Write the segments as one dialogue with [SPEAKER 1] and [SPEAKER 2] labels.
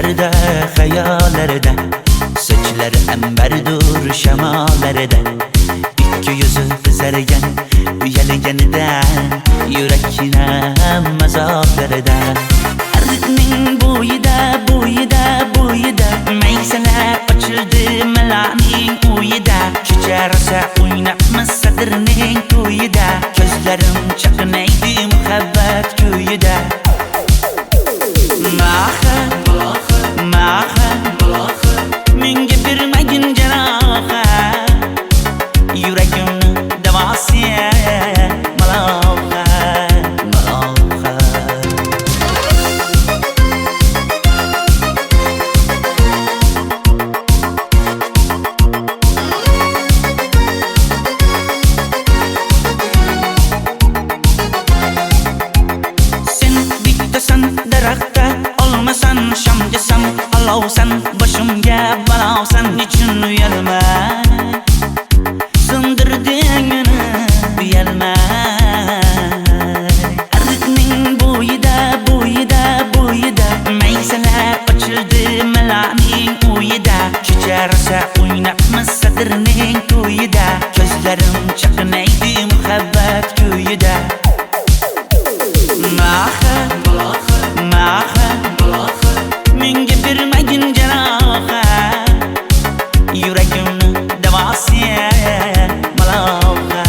[SPEAKER 1] Düşlerde, hayallerde, saçları emberdur şemalerde. İki yüzü kızargan, uyalganidan, yurakine mazoblarda. Arıqning bo'yida maysalar ochildi malaning uyida. Kecha rosa o'ynabmiz sadirning to'yida. Ko'zlarim chaqnaydi muhabbat kuyida. Maha menga bermagin jarohat, yuragimni davosi maloha. Sen bittasan daraxtda, olmasan shamgasan, olovsan boshimga balosan. Nechun uyalma, sindirding meni uyalma. Arıqning bo'yida maysalar ochildi malaning uyida. Kecha rosa o'ynabmiz sadirning to'yida. Ko'zlarim chaqnaydi muhabbat kuyida. Maha menga bermagin jarohat, yuragimni davosi maloha.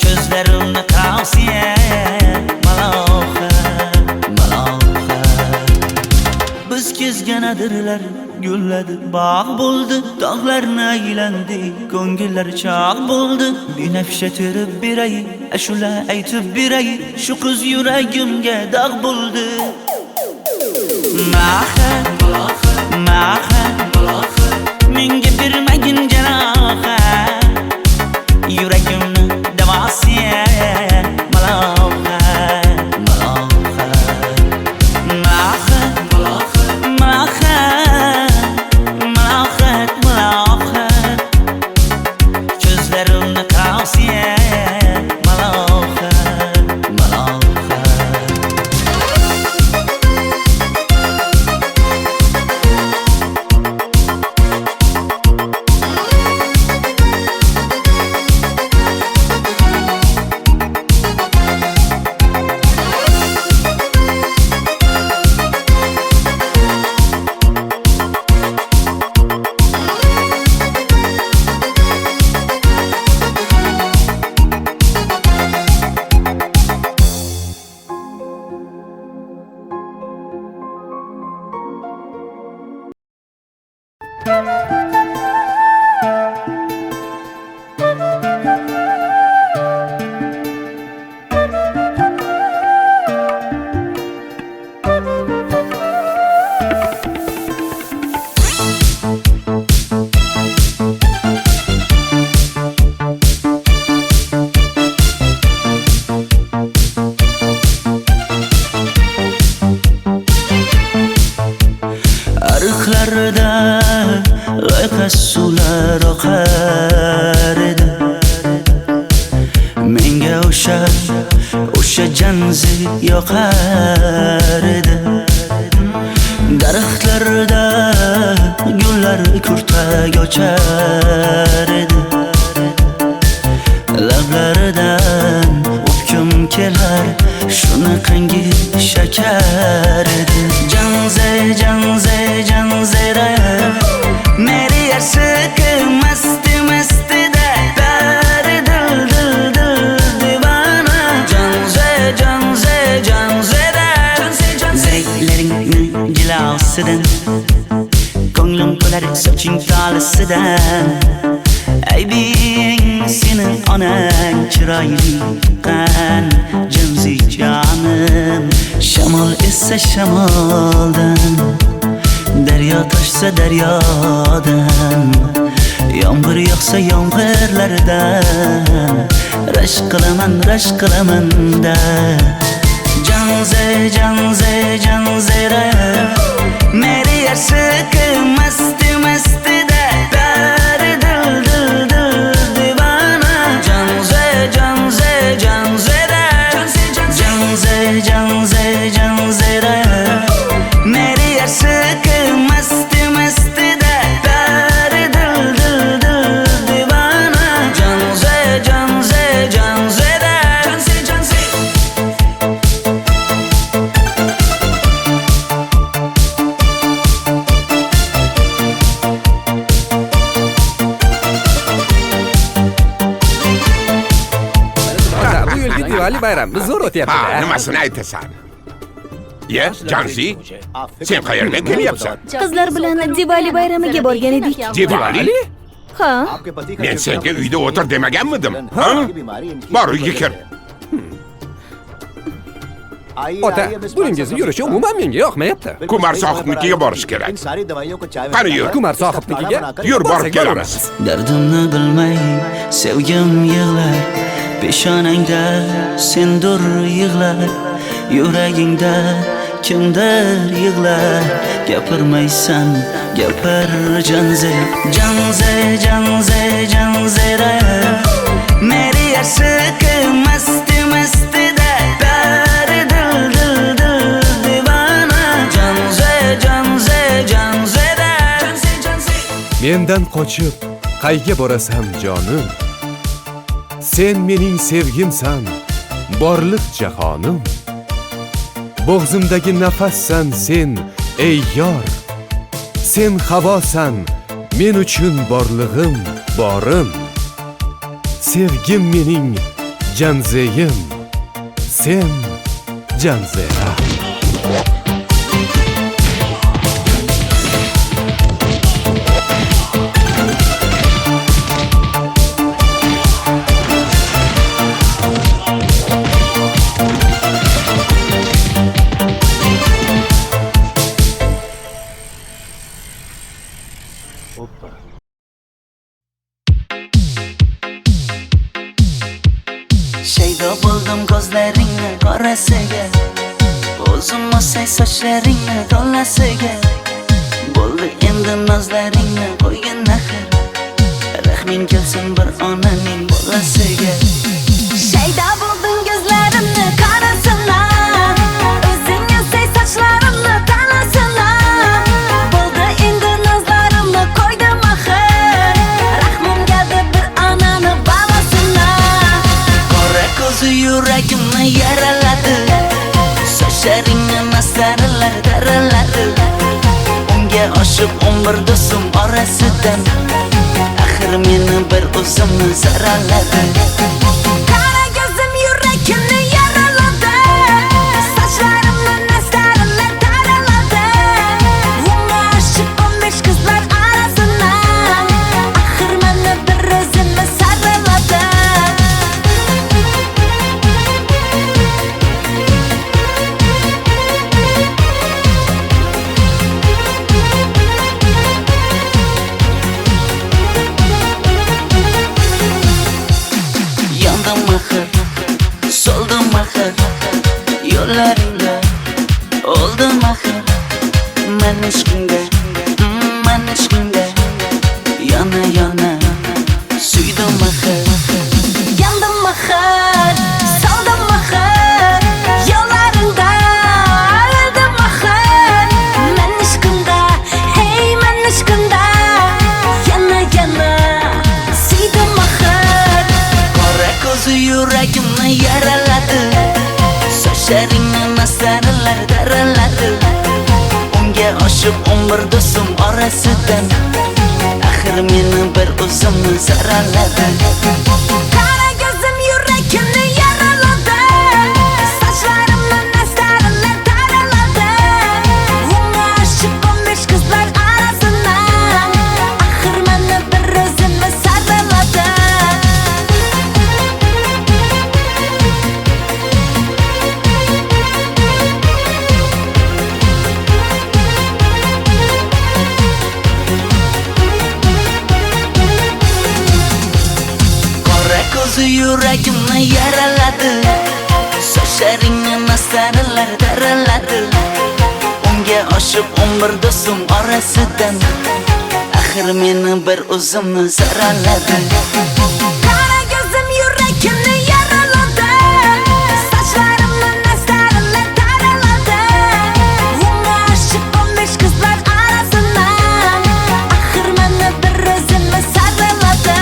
[SPEAKER 1] Ko'zlarimni tavsiya maloha. Biz kezganadirlar gulladi, bog' bo'ldi, tog'larni aylandi, ko'ngillar chog' bo'ldi. Binafsha terib beray, ashula aytib beray, shu qiz yuragimga dog' bo'ldi. Maha menga bermagin jarohat, yuragimni davosi maloha. Ko'zlarimni tavsiya maloha. Ariqlarda loyqa suvlar oqar edi. Menga o'sha janzi yoqar edi. Daraxtlarda gullar kurtak ochar edi. Lablaridan o'pkim kelar, shunaqangi shakar edi. Janzera meri yarsiqi masti da dari dil divana. Janzera zeylaringni jilosidan, ko'nglim to'lar soching tolisidan. Aybing sening onang chiroyli qan, janzi jonim. Shamol essa shamoldan, daryo toshsa daryodan, yomg'ir yog'sa yomg'irlardan, rashk qilaman da. Janzera meri yarsiqi masti da dari dil
[SPEAKER 2] Diwali bayrami zo'r
[SPEAKER 3] Ha,
[SPEAKER 2] o'tyapti-da.
[SPEAKER 3] nimasini aytasan? Ye, Janzi, sen qayerdan kelyapsan?
[SPEAKER 4] Qizlar bilan Diwali bayramiga borgan edik.
[SPEAKER 3] Diwali?
[SPEAKER 4] Ha,
[SPEAKER 3] Men senga uyda o'tir demaganmidim? Ha? Bor, uyga kir.
[SPEAKER 2] Ota, buningizni yurishi umuman menga yoqmayapti.
[SPEAKER 3] Kumar sohibnikiga borish kerak. Qani yur.
[SPEAKER 2] Kumar sohibnikiga
[SPEAKER 3] Yur, borib
[SPEAKER 2] borsak
[SPEAKER 3] kelamiz.
[SPEAKER 1] Dardimni bilmay sevgim yig'lar, peshonangda sendur yig'lar, yuragingda kimdir yig'lar. Gapirmaysan, gapir Janze, Janze, Janze, Janzera. Meri aşık masti masti da dar dil dil dil divana. Janze, Janze, Janzera. Janze, Janze.
[SPEAKER 5] Mendan qochib qayga borasan jonim? Sen mening sevgimsan, borliq jahonim. Bo'g'zimdagi nafassan sen, ey yor. Sen havosan, men uchun borlig'im, borim. Sevgim mening Janzeyim, sen Janzera.
[SPEAKER 1] Shaydo bo'ldim ko'zlaringni qorasiga, o'zim o'say sochlaringni to'lasiga. Bo'ldi endi nozlaringni qo'ygan naxir, rahming kelsin bir onaning bolasiga.
[SPEAKER 4] shayda bo'lding ko'zlarimni qarasana, o'zing yasay sochlarimni tanasana. Bo'ldi endi nazlarimni qo'ydim axir, rahmim keldi bir onani bolasina.
[SPEAKER 1] Qora ko'zi yuragimni yaraladi, sochlaringni mastarlar daraladi. Unga oshiq 11 do'stim orasidan, axir meni bir o'zimni zaraladi.
[SPEAKER 4] Qara ko'zim yuragimni yaraladi, sochlarimni nastarlar taraladi. Unga oshiq 15 qizlar arasina, axir meni bir o'zimni saraladi.
[SPEAKER 1] Yandım axir, soldim axir, yo'llaringda oldim axir. Men ishqingda, men ishqingda yana yana suydim axir.
[SPEAKER 4] Yandım axir, soldim axir, yo'llaringda oldim axir. Men ishqimda, hey men ishqimda yana yana suydim axir.
[SPEAKER 1] Qora ko'zi yuragimni yaraladi, sochlaringni mastarlar daraladi. Unga oshiq 11 do'stim orasidan, axir meni bir o'zimni zaraladi.
[SPEAKER 4] Qara ko'zim yuragimni yaraladi, sochlarimni nastarlar taraladi. Unga oshiq 15 qizlar arasina, axir meni bir o'zimni saraladi.
[SPEAKER 1] Qora ko'zi yuragimni yaraladi, sochlaringni mastarlar daraladi. Unga oshiq 11 do'stim orasidan, axir meni bir o'zimni zaraladi.
[SPEAKER 4] Qara ko'zim yuragimni yaraladi, sochlarimni nastarlar taraladi. Unga oshiq 15 qizlar arasina, axir meni bir o'zimni saraladi.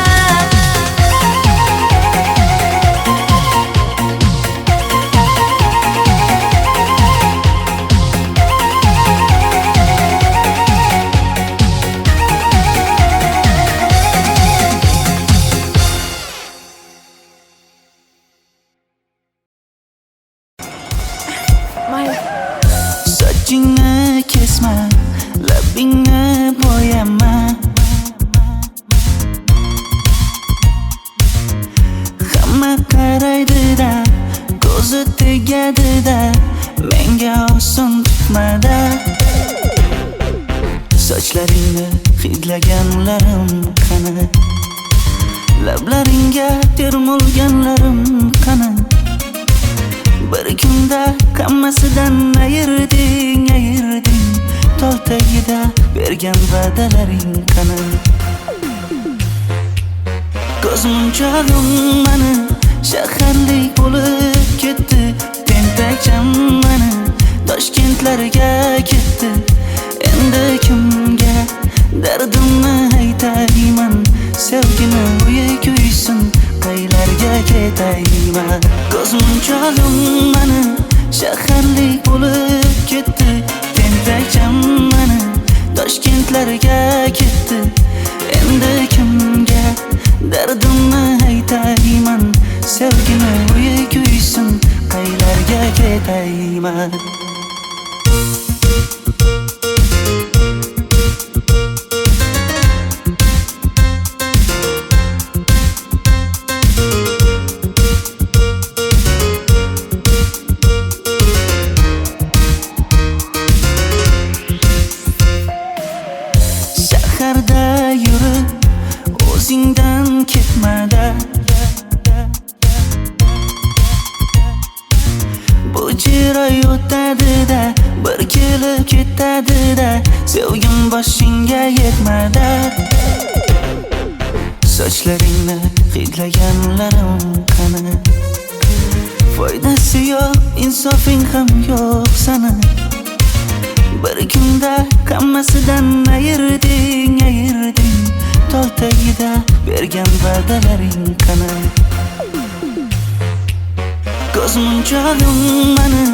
[SPEAKER 1] sochlaringni hidlaganlarim qani, lablaringga termulganlarim qani. Bir kunda hammasidan ayırding, tol tagida bergan va'dalaring qani. Ko'zmunchog'im mani shaharlik bo'lib ketdi, tentakcham mani Toshkentlarga ketdi. Endi kimga dardimni aytayman, sevgini uyi kuysin, qaylarga ketayman. Ko'zmunchog'im mani shaharlik bo'lib ketdi, tentakcham mani Toshkentlarga ketdi. Endi kimga dardimni aytayman, sevgini uyi kuysin, qaylarga ketayman. Shaharda yurib o'zingdan ketmada, bu jiroy o'tadi-da, bir kelib ketadi-da, sevgim boshingga yetmada. Sochlaringni hidlaganlarim qani, foydasi yo'q, insofing ham yo'q sana. Bir kunda hammasidan ayırding, tol tagida bergan va'dalaring qani. Ko'zmunchog'im mani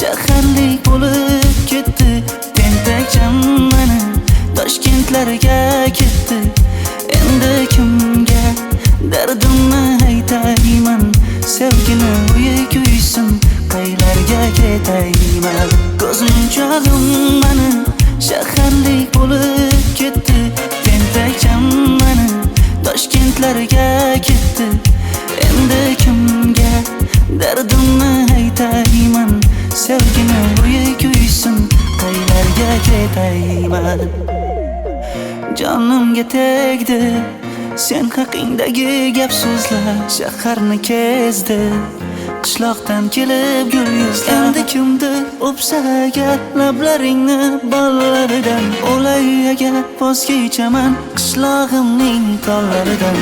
[SPEAKER 1] shaharlik bo'lib ketdi, tentakcham mani Toshkentlarga ketdi. Endi kimga dardimni aytayman, sevgini uyi kuysin, qaylarga ketayman. Ko'zmunchog'im mani shaharlik bo'lib ketdi, tentakcham mani Toshkentlarga ketdi. Endi kimga dardimni aytayman, sevgini uyi kuysin, qaylarga ketayman. Jonimga tegdi sen haqingdagi gap so'zlar, shaharni kezdi qishloqdan kelib gul yuzlar. Endi kimdir o'psa agar lablaringni bollaridan, o'lay agar voz kechaman qishlog'imning tollaridan.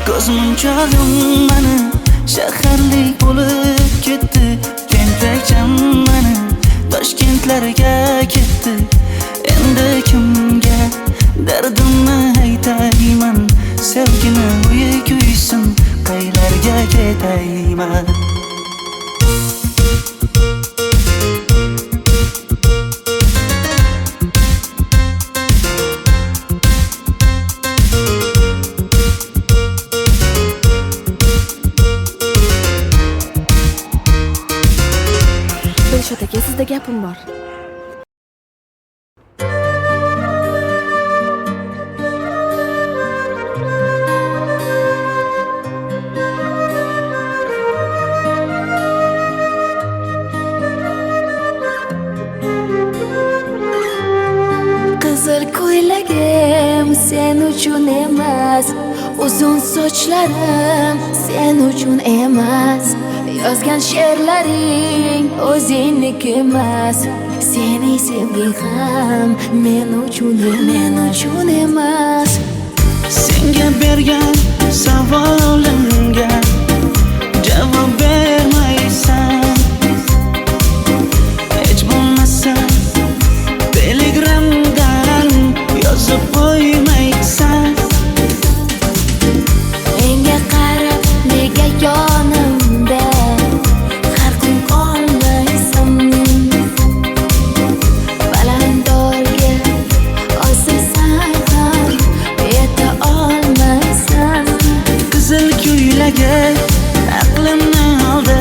[SPEAKER 1] Ko'zmunchog'im mani shaharlik bo'lib ketdi, tentakcham mani Toshkentlarga ketdi. Endi kimga dardimni aytayman, sevgini uyi kuysin, qaylarga ketayman.
[SPEAKER 6] Dilshod aka, sizda gapim bor.
[SPEAKER 4] Qizil ko'ylagim sen uchun emas, uzun sochlarim sen uchun emas, yozgan she'rlaring o'zingniki emas, sening sevging ham men uchun emas.
[SPEAKER 1] Senga bergan savolimga javob bermaysan, hech bo'lmasa telegramdan yozib qo'ymaysan.
[SPEAKER 4] Menga qarab nega yonimda har kun qolmaysan, balandorga osilsang ham yeta olmaysan.
[SPEAKER 1] Qizil ko'ylagi aqlimni oldi,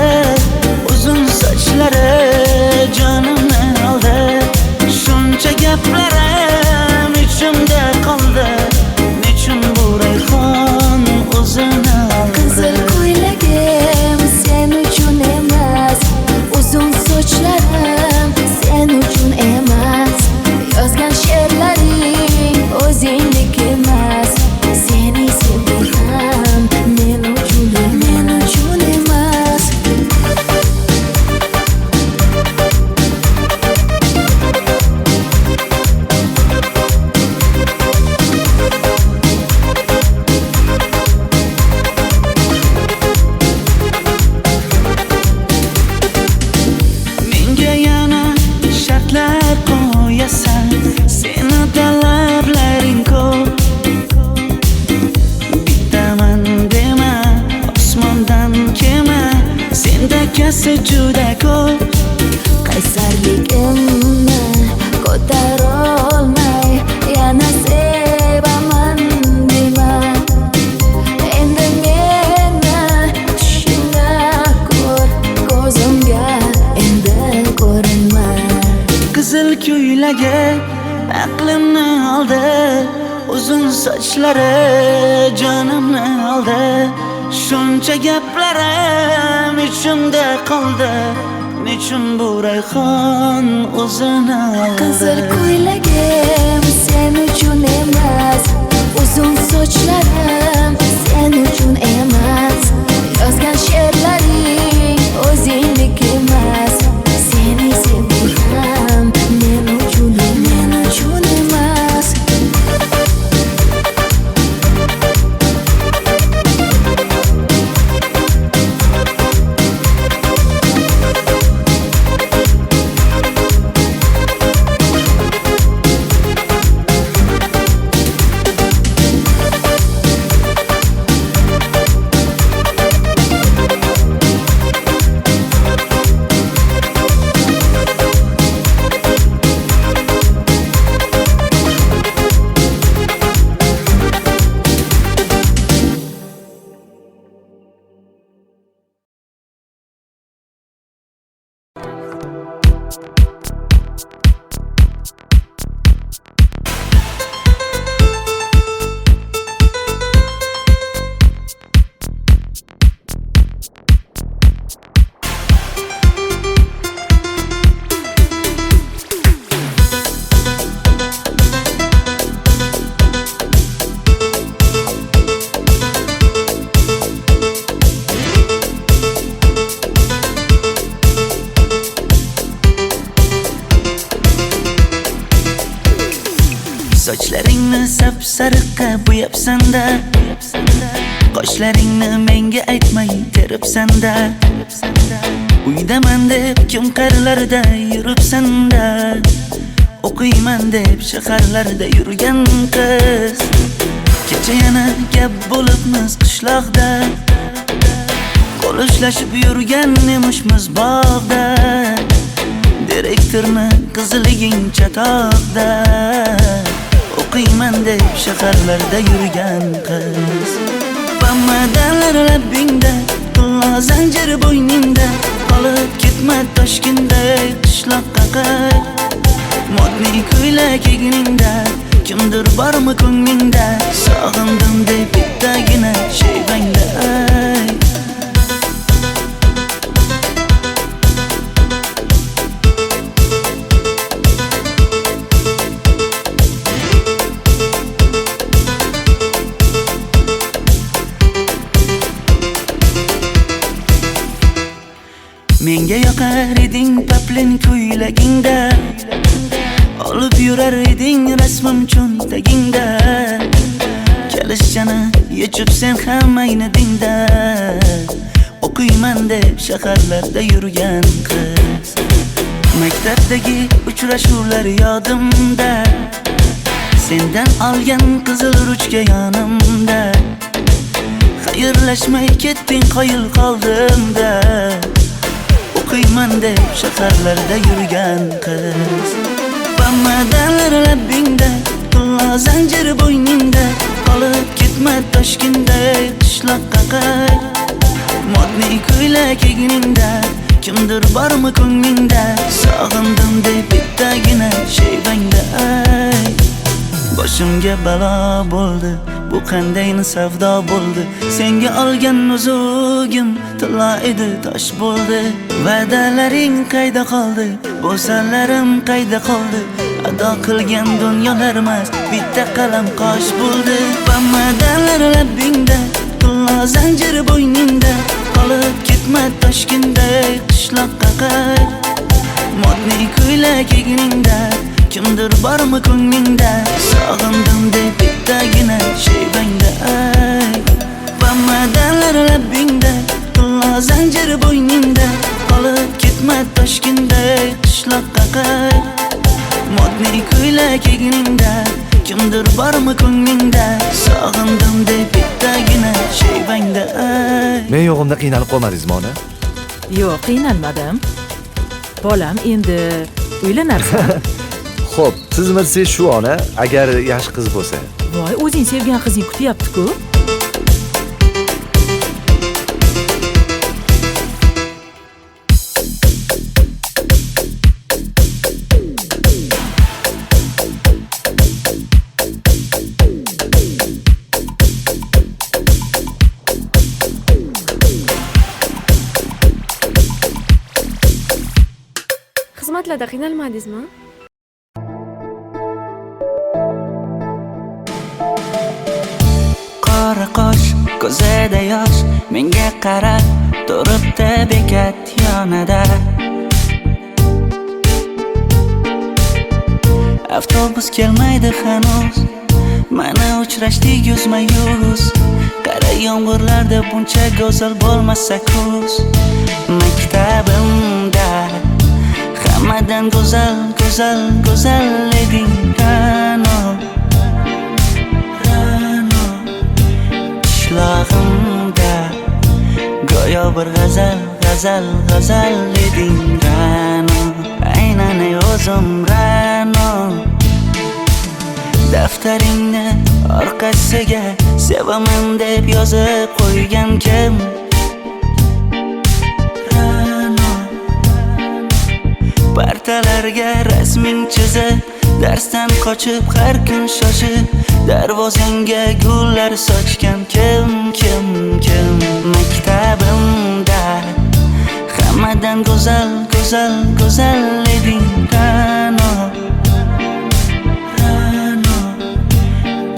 [SPEAKER 1] esa juda ko'p.
[SPEAKER 4] qaysarligimni ko'tarolmay yana sevaman dema. Endi meni tushingda ko'r, ko'zimga endi ko'rinma.
[SPEAKER 1] Qizil ko'ylagi aqlimni oldi, uzun sochlari jonimni oldi. Shuncha gaplarim ichimda qoldi, nechun bu rayhon o'zini oldi.
[SPEAKER 4] Qizil ko'ylagim sen uchun emas, uzun sochlarim sen uchun emas. Yozgan she'rlaring o'zingdek emas. Seni sevdim men uchun emas.
[SPEAKER 1] Sochlaringni sap-sariqqa bo'yabsan-da, qoshlaringni menga aytmay teribsan-da. Uydaman deb kim qarlarda yuribsan-da, o'qiyman deb shaharlarda yurgan qiz. Kecha yana gap bo'libmiz qishloqda, qo'l ushlashib yurgan emishmiz bog'da. Direktorni qiziliging chatoqda, o'qiyman deb shaharlarda yurgan qiz. Bamadanlar labbingda, tilla zanjir bo'yningda, qolib ketma Toshkentda qishloqqa qayt. Modniy ko'ylak egningda, kimdir bormi ko'nglingda, sog'indim deb bittagina shevangda ayt. Menga yoqar eding paplin ko'ylagingda, olib yurar eding rasmim cho'ntagingda. Kalishchani yechib sen ham aynadingda, o'qiyman deb shaharlarda yurgan qiz. Maktabdagi uchrashuvlar yodimda, sendan olgan qizil ruchka yonimda. Xayrlashmay ketding qoyil qoldimda, o'qiyman deb shaharlarda yurgan qiz. Bamadanlar labbingda, tilla zanjir bo'yningda, qolib ketma Toshkentda qishloqqa qayt. Modniy ko'ylak egningda, kimdir bormi ko'nglingda, sog'indim deb bittagina shevangda ayt. Boshimga balo bo'ldi, bu qanday savdo bo'ldi. Senga olgan nuzugim tilla edi, tosh bo'ldi. Va'dalaring qayda qoldi, bo'salarim qayda qoldi. Ado qilgan dunyolar emas, bitta qalam qosh bo'ldi. Bamadanlar labbingda, tilla zanjir bo'yningda, qolib ketma Toshkentda qishloqqa qayt. Modniy ko'ylak egningda, kimdir bormi ko'nglingda, sog'indim deb bittagina shevangda ayt. Bamadanlar labbingda, tilla zanjir bo'yningda, qolib ketma Toshkentda qishloqqa qayt. Modniy ko'ylak egningda, kimdir bormi ko'nglingda, sog'indim deb bittagina shevangda ayt.
[SPEAKER 6] Men yo'g'imda qiynalib qolmadingizmi ona? Yo'q, qiynalmadim. Bolam, endi uylanarsan.
[SPEAKER 7] Xo'p, sizmi shu ona, agar yaxshi qiz bo'lsa.
[SPEAKER 6] Voy, o'zing sevgan qizing kutyapti-ku.
[SPEAKER 8] Xizmatlarda qiynalmadingizmi?
[SPEAKER 1] Qora qosh, ko'zida yosh, menga qarab turibdi bekat yonida. Avtobus kelmaydi hanuz, mana uchrashdik yuzma-yuz. Qara yomg'irlarda buncha go'zal bo'lmasa kuz. Maktabimda hammadan go'zal, go'zal, go'zal eding Ra'no. Qishlog'imda go'yo bir g'azal, g'azal, g'azal eding Ra'no. Aynan o'zim Ra'no. Daftaringni orqasiga sevaman deb yozib qo'ygan kim? Partalarga rasming chizib, darsdan qochib har kun shoshib, darvozangga gullar sochgan kim? Maktabimda hammadan go'zal, go'zal, go'zal eding Ra'no.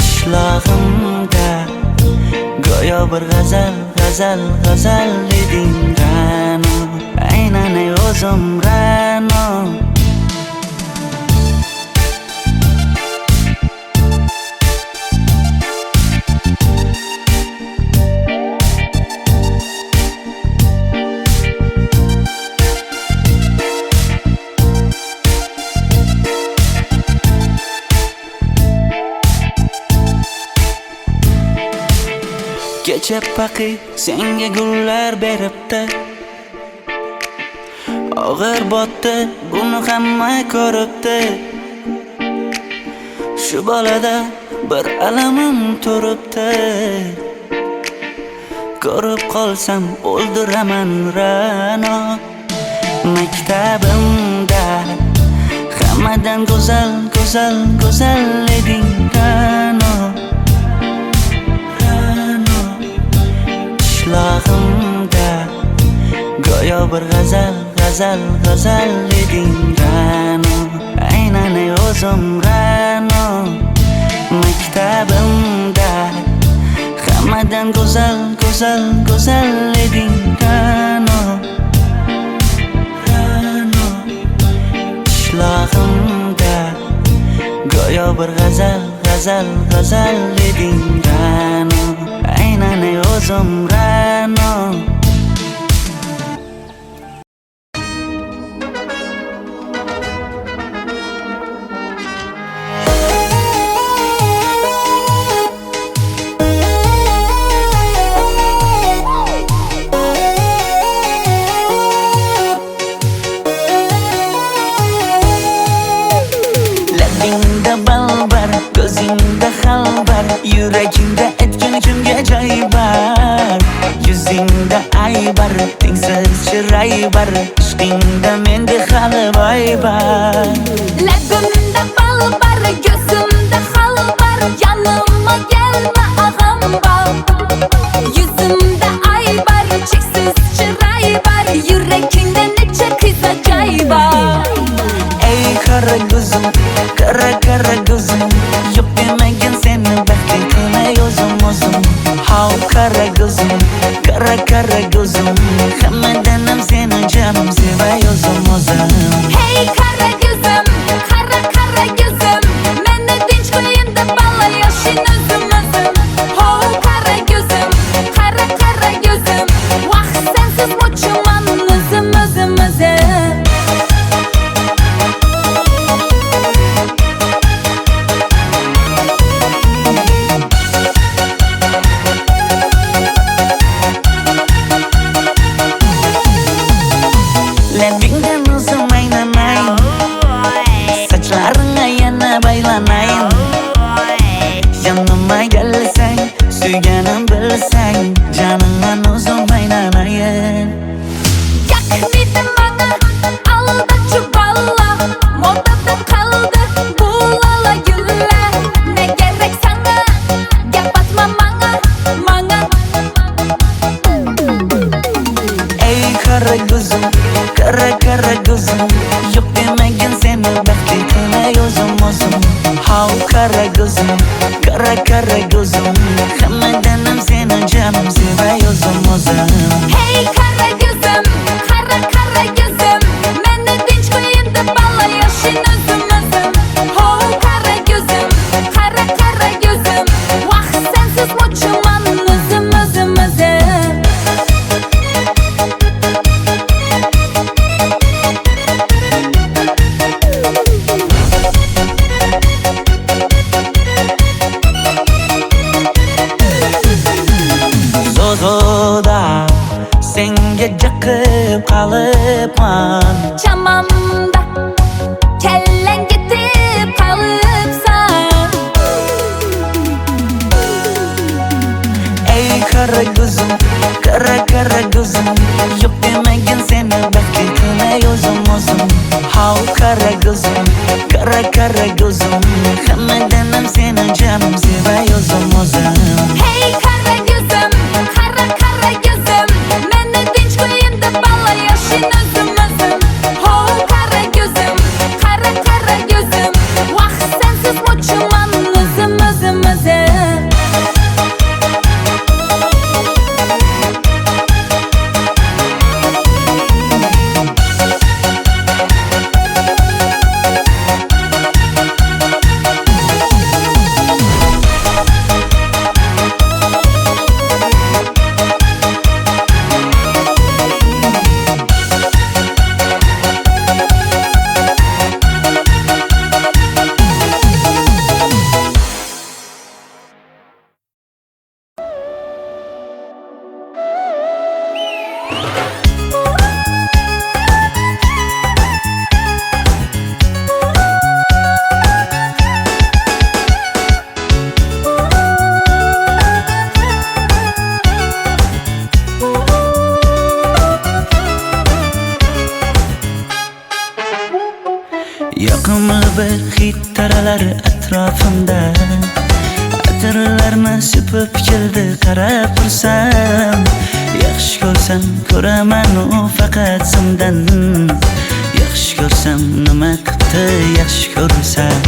[SPEAKER 1] Qishlog'imda go'yo bir g'azal, g'azal, g'azal eding Ra'no. Aynan o'zim Ra'no. Kecha paqi senga gullar beribdi, og'ir botdi, buni hamma ko'ribdi. Shu bolada bir alamim turibdi, ko'rib qolsam o'ldiraman Ra'no. Maktabimda hammadan go'zal, go'zal, go'zal eding Ra'no. Qishlog'imda go'yo bir g'azal, g'azal, g'azal eding Ra'no. Aynan o'zim Ra'no. Maktabimda hammadan go'zal, go'zal, go'zal eding Ra'no. Qishlog'imda go'yo bir g'azal, g'azal, g'azal eding Ra'no. Aynan o'zim Ra'no. Labingda balbar, ko'zingda xalbar, yuragingda etgan kimga joy bar. Yuzingda aybar, tengsiz chiray bar, ishqingda menda hali boy bar.
[SPEAKER 4] Labimda balbar, ko'zimda xalbar, yanıma gelme ağam bal. Yuzimda aybar, cheksiz chiray bar, yuragingda necha qiza joy bar.
[SPEAKER 1] Ey qara ko'zim, qara qara ko'zim, yo'q demagan seni baxtli qilmay o'zim. Hav qara ko'zim, qara qara ko'zim, hammadan ham seni jonim sevay o'zim.
[SPEAKER 4] Hey qara ko'zim, qara qara ko'zim, meni tinch qo'yinda balla yoshin o'zim. Hav qara ko'zim, qara qara ko'zim, vaqt sensiz mo'chuman o'zim.
[SPEAKER 1] Kara kara gözüm Hammadan ham seni canım sevay o'zim
[SPEAKER 4] Hey kara gözüm, kara kara gözüm Meni tinch qo'yin deb balla yashin o'zim Ho kara gözüm, kara kara gözüm Vaqt sensiz mo'chiman o'zim
[SPEAKER 1] Zozoda senga jiqib qolibman
[SPEAKER 4] Chamamda kellang ketib qolibsan
[SPEAKER 1] Ey kara gözüm, kara gözüm Yok demagin seni baxtli qilay o'zim How kara gözüm, kara gözüm Hammadan ham seni canım sevay o'zim
[SPEAKER 4] Hey kara gözüm, kara kara gözüm Meni tinch qo'yin deb balla yashin o'zim Ho kara gözüm, kara kara gözüm Vaqt sensiz mo'chiman o'zim
[SPEAKER 1] Yoqimli bir hid taralar atrofimda Atirlarni sepib keldi qarab tursam Yaxshi ko'rsam ko'raman u faqat simdan Yaxshi ko'rsam nima qildi yaxshi ko'rsam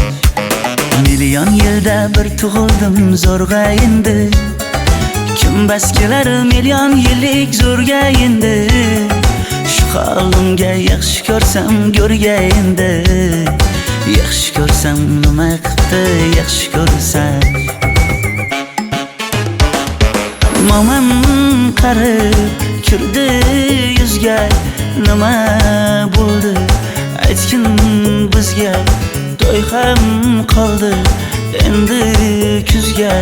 [SPEAKER 1] Million yilda bir tug'ildim zo'rg'a endi Kim bas kelar million yillik zo'rga endi Shu holimga yaxshi ko'rsam go'rga endi Yaxshi ko'rsam nima qildi yaxshi ko'rsam Momam qarib kirdi yuzga Nima bo'ldi aytgin bizga To'y ham qoldi endi kuzga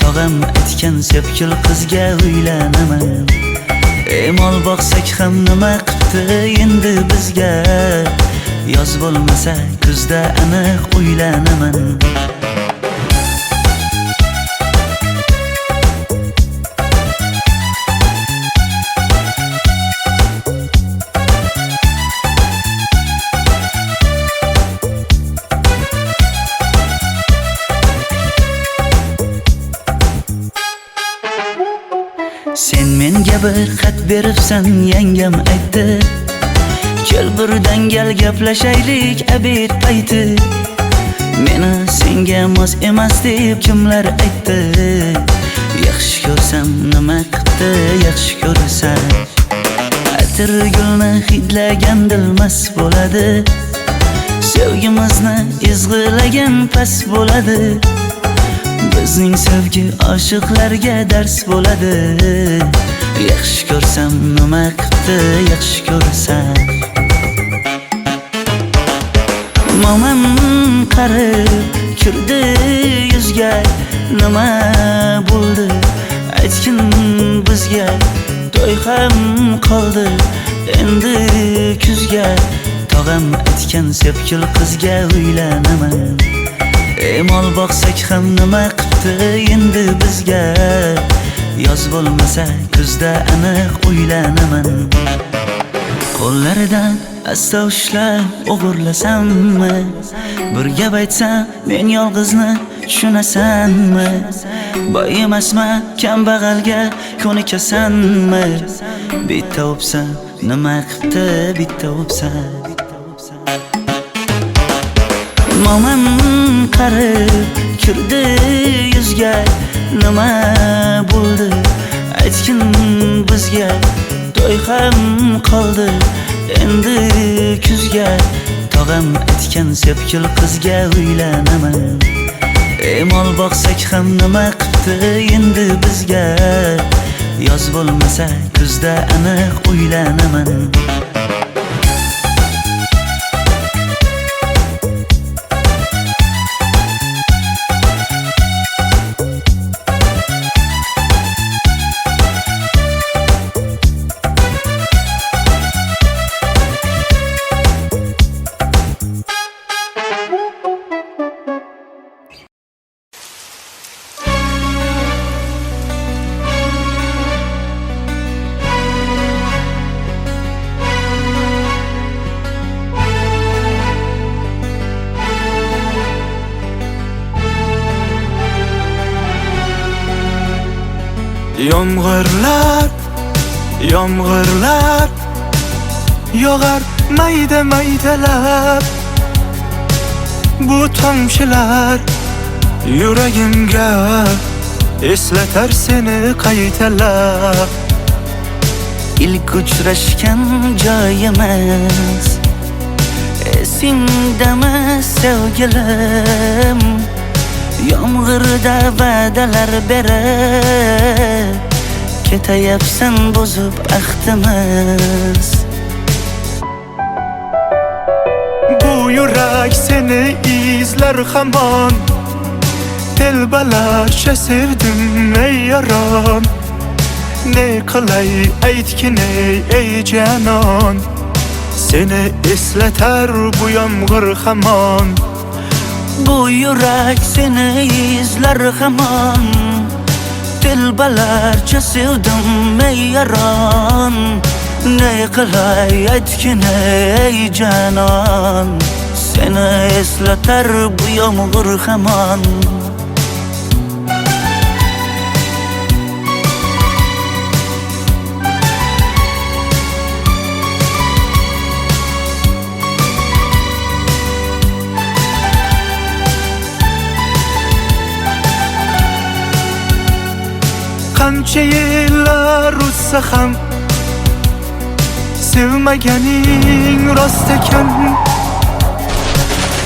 [SPEAKER 1] Tog'am aytgan sepkil qizga uylanaman Mol boqsak ham nima qildi endi bizga Yoz bo'lmasa kuzda aniq uylanaman Sen menga bir xat beribsan yangam aytdi Kel birdan gal gaplashaylik abid payti Meni senga mos emas deb kimlar aytdi Yaxshi ko'rsam nima qildi yaxshi ko'rsam Atir gulni hidlagan dilmas bo'ladi Sevgimizni izg'ilagan pas bo'ladi Bizning sevgi oshiqlarga dars bo'ladi Yaxshi ko'rsam nima qildi yaxshi ko'rsam Momam qarib kirdi yuzga Nima bo'ldi aytgin bizga To'y ham qoldi endi kuzga Tog'am aytgan sepkil qizga uylanaman Mol boqsak ham nima qildi endi bizga Yoz bo'lmasa kuzda aniq uylanaman Qo'llaridan asta ushlab o'g'irlasammi Bir gap aytsam men yolg'izni tushunasanmi Boy emasman kambag'alga ko'nikasanmi Bitta o'psam nima qildi bitta o'psam Mo'min qarib kirdi yuzga, nima bo'ldi aytgin bizga. To'y ham qoldi endi kuzga, tog'am aytgan sepkil qizga uylanaman. Mol boqsak ham nima qipti endi bizga, yoz bo'lmasa kuzda aniq uylanaman.
[SPEAKER 9] Yomg'irlar, yomg'irlar yog'ar mayda maydalab. Bu tomchilar yuragimga eslatar seni qaytalab.
[SPEAKER 1] İlk uchrashgan joyimiz esingdami sevgilim? Yomg'irda va'dalar berib ketayapsan bozib ahdimiz.
[SPEAKER 9] Bu yurak seni izler hamon, telbalarcha sevdim ey yaron. Ne qilay aytgin ey canon, seni eslatar bu yomg'ir hamon.
[SPEAKER 1] Bu yurak seni izler hamon, telbalarcha sevdim ey yaron. Ne qilay aytgin ey canon, seni eslatar bu yomg'ir hamon.
[SPEAKER 9] Qancha yillar o'tsa ham sevmaganing rost ekan.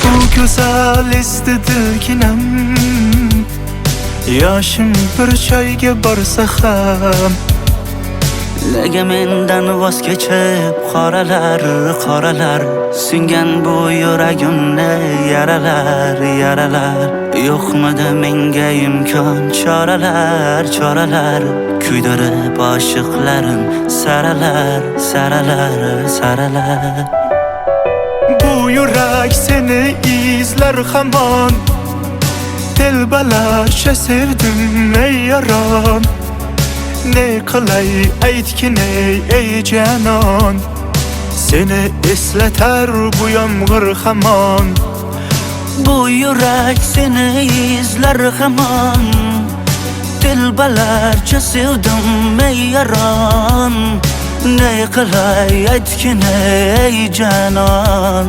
[SPEAKER 9] Bu go'zal esdi dilginam, yoshim bir joyga borsa ham.
[SPEAKER 1] Nega mendan voz kechib qoralar, qoralar singan bu yuragimni yaralar, yaralar. Yo'qmidi menga imkon choralar, choralar kuydirib oshiqlarim saralar, saralar, saralar.
[SPEAKER 9] Bu yurak seni izler hamon, telbalarcha sevdim ey yaron. Ne qilay aytgin ey canon, seni eslatar bu yomg'ir hamon.
[SPEAKER 1] Bu yurak seni izler hamon, telbalarcha sevdim ey yaron. Ne qilay aytgin ey canon,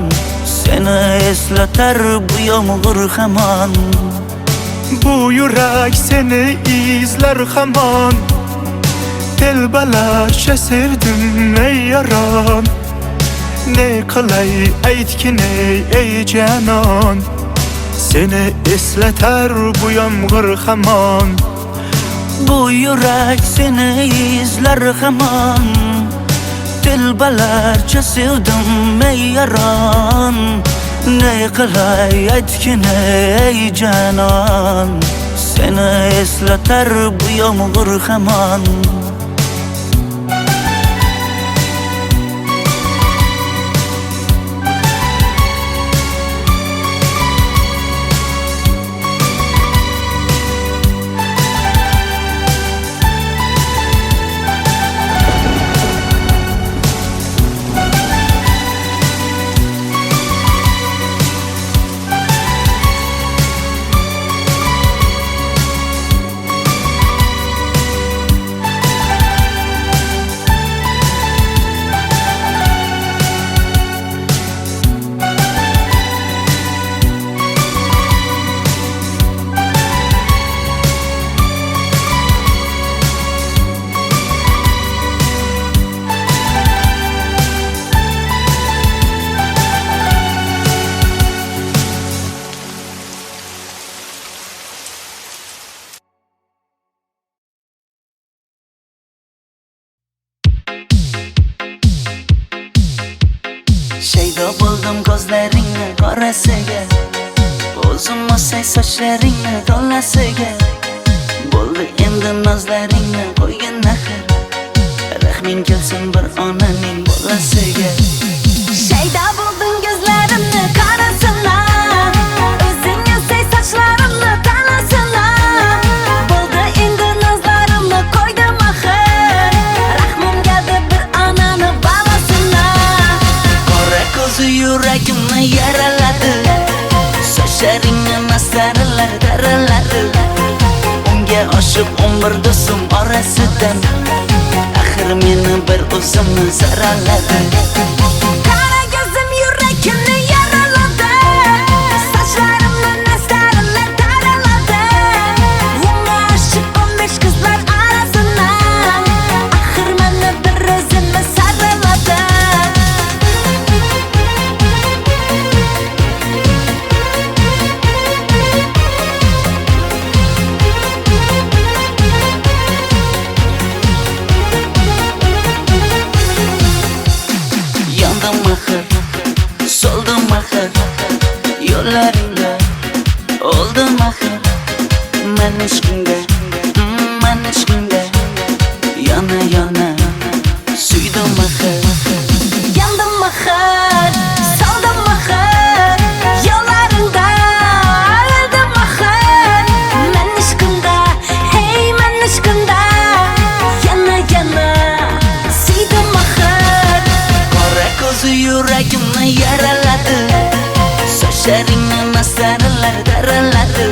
[SPEAKER 1] seni eslatar bu yomg'ir hamon.
[SPEAKER 9] Bu yurak seni izler hamon, telbalarcha sevdim ey yaron. Ne qilay aytgin ey canon, seni eslatar bu yomg'ir hamon.
[SPEAKER 1] Bu yurak seni izler hamon, telbalarcha sevdim ey yaron. Ne qilay aytgin ey canon, seni eslatar bu yomg'ir hamon. Qo'ydim ko'zlaringni qorasiga, o'zim o'say sochlaringni to'lasiga. Bo'ldi endi nozlaringni qo'ygin axir, rahming kelsin bir onaning bolasiga.
[SPEAKER 4] Shayda bo'lding ko'zlarimni qarasana, o'zing o'say sochlarimni tanasana. Bo'ldi endi nozlarimni qo'ydim axir, rahmim keldi bir onani bolasina.
[SPEAKER 1] Qora ko'zi yuragimni yaraladi, sochlaringni masaralar daraladi. Unga oshiq 11 do'stim orasidan, axir meni bir o'zimni saraladi.
[SPEAKER 4] Qara ko'zim yuragimni yaraladi, sochlarimni nastarlar taraladi. Unga oshiq 15 qizlar arasidan, axir meni bir o'zimni saraladi.
[SPEAKER 1] Yandım axir, soldim axir, yo'llaringda oldim axir. Men ishqingda, yana suydim axir.
[SPEAKER 4] Yandım axir, soldim axir, yo'llaringda oldim axir. Men ishqingda, hey men ishqingda, yana suydim axir.
[SPEAKER 1] Qora ko'zi yuragimni yaraladi, sochlaringni masaralar daraladi.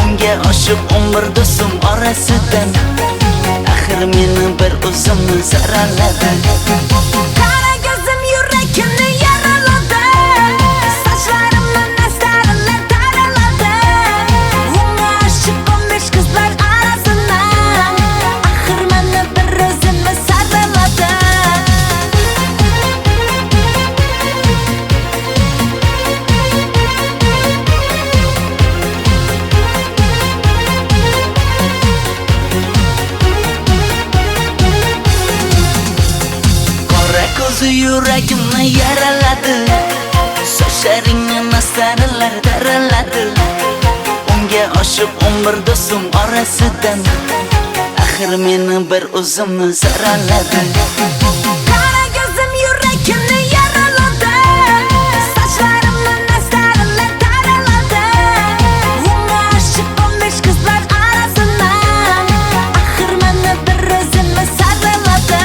[SPEAKER 1] Unga oshiq 11 do'stim orasidan, axir meni bir o'zimni saraladi.
[SPEAKER 4] Qara ko'zim yuragimni yaraladi, sochlarimni nastarlar taraladi. Unga oshiq 15 qizlar arasidan, axir meni bir o'zimni saraladi.
[SPEAKER 1] Qora ko'zi yuragimni yaraladi, sochlaringni masaralar daraladi. Unga oshiq 11 do'stim orasidan, axir meni bir o'zimni saraladi.
[SPEAKER 4] Qara ko'zim yuragimni yaraladi, sochlarimni nastarlar taraladi. Unga oshiq 15 qizlar arasidan, axir meni bir o'zimni saraladi.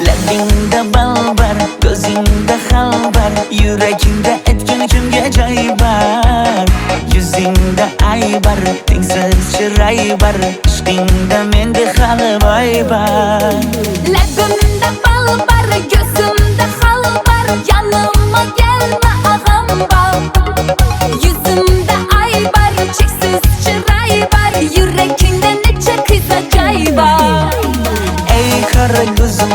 [SPEAKER 1] Labingda balbar, ko'zingda xalbar, yuragingda aytgan kimga joy bar. Yuzingda aybar, tengsiz chiray bar, ishqingda menda hali boy bar.
[SPEAKER 4] Labimda bal bar, ko'zimda xal bar, yanimga kelma ag'am bar. Yuzimda ay bar, cheksiz chiray bar, yuragingda necha qiza joy bar.
[SPEAKER 1] Ey qara ko'zim,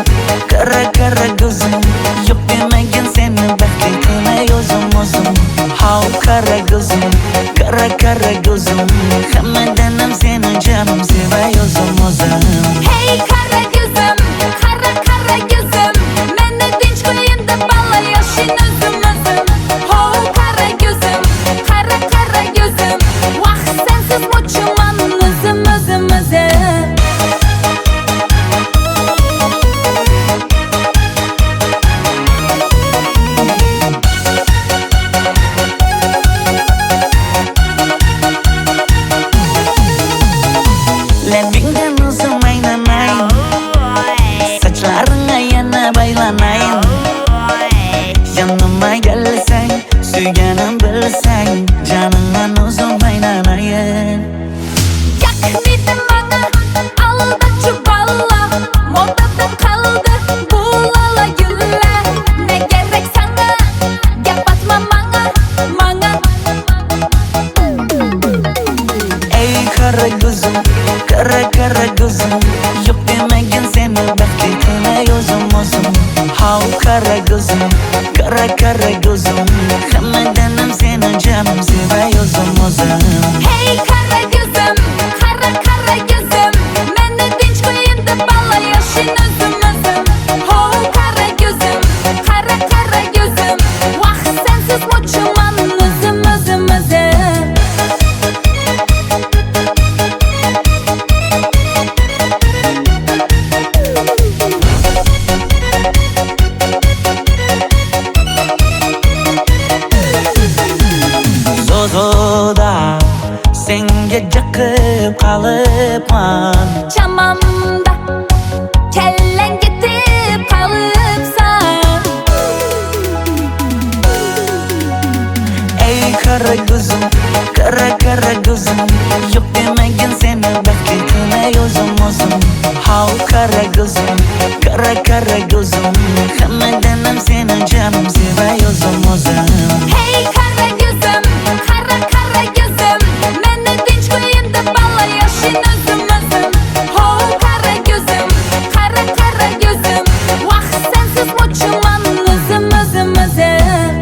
[SPEAKER 1] qara ko'zim, yo'q demagan seni baxtli qilmay o'zim. Hav qara ko'zim, qara ko'zim, hammadan ham seni jonim sevay o'zim.
[SPEAKER 4] Hey qara ko'zim, qara ko'zim, meni tinch qo'yin deb balla yashin o'zim. Ho qara ko'zim, qara ko'zim, vaqt sensiz mo'chiman o'zim.
[SPEAKER 1] kara gözüm, kara kara gözüm. Hammadanam seni canım seviyorsam o'zim.
[SPEAKER 4] Hey kara gözüm, kara kara gözüm. Meni tinch qo'yin deb balla yashin o'zim o'zim. Ho kara gözüm, kara kara gözüm. Vaqt sensiz mo'chiman o'zim o'zim o'zim.
[SPEAKER 1] Zozoda senga jiqib qolibman.
[SPEAKER 4] Chamamda kellang ketib qolibsan.
[SPEAKER 1] Ey kara gözüm, kara kara gözüm. Yok demagin seni baxtli qilay o'zim o'zim. Hav kara gözüm, kara kara gözüm. Hammadanam seni canım seviyorsam o'zim.
[SPEAKER 4] Hey kara gözüm, kara kara gözüm. Meni tinch qo'yin deb balla yashin o'zim o'zim. Ho kara gözüm, kara kara gözüm. Vaqt sensiz mo'chiman o'zim o'zim o'zim.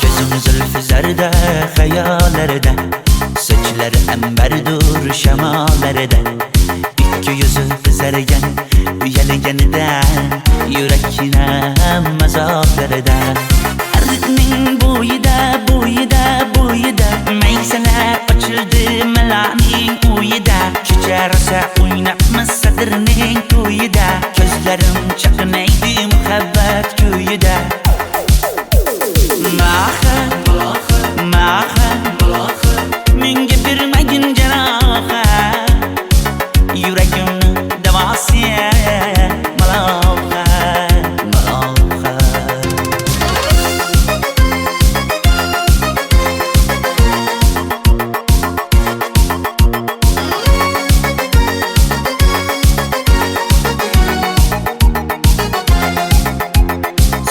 [SPEAKER 1] Gözüm zülfü zerde hayallerden, saçları emberdur şemalardan. İki yüzü kızargan uyalganidan, yurakine mazoklardan. Arıqning bo'yida bo'yida bo'yida maysalar ochildi malaning uyida. Kecha rosa o'ynabmiz sadirning to'yida. Ko'zlarim chaqnaydi muhabbat kuyida. Maha, maha, menga bermagin janoha. Yuragimni davosi maloha, maloha.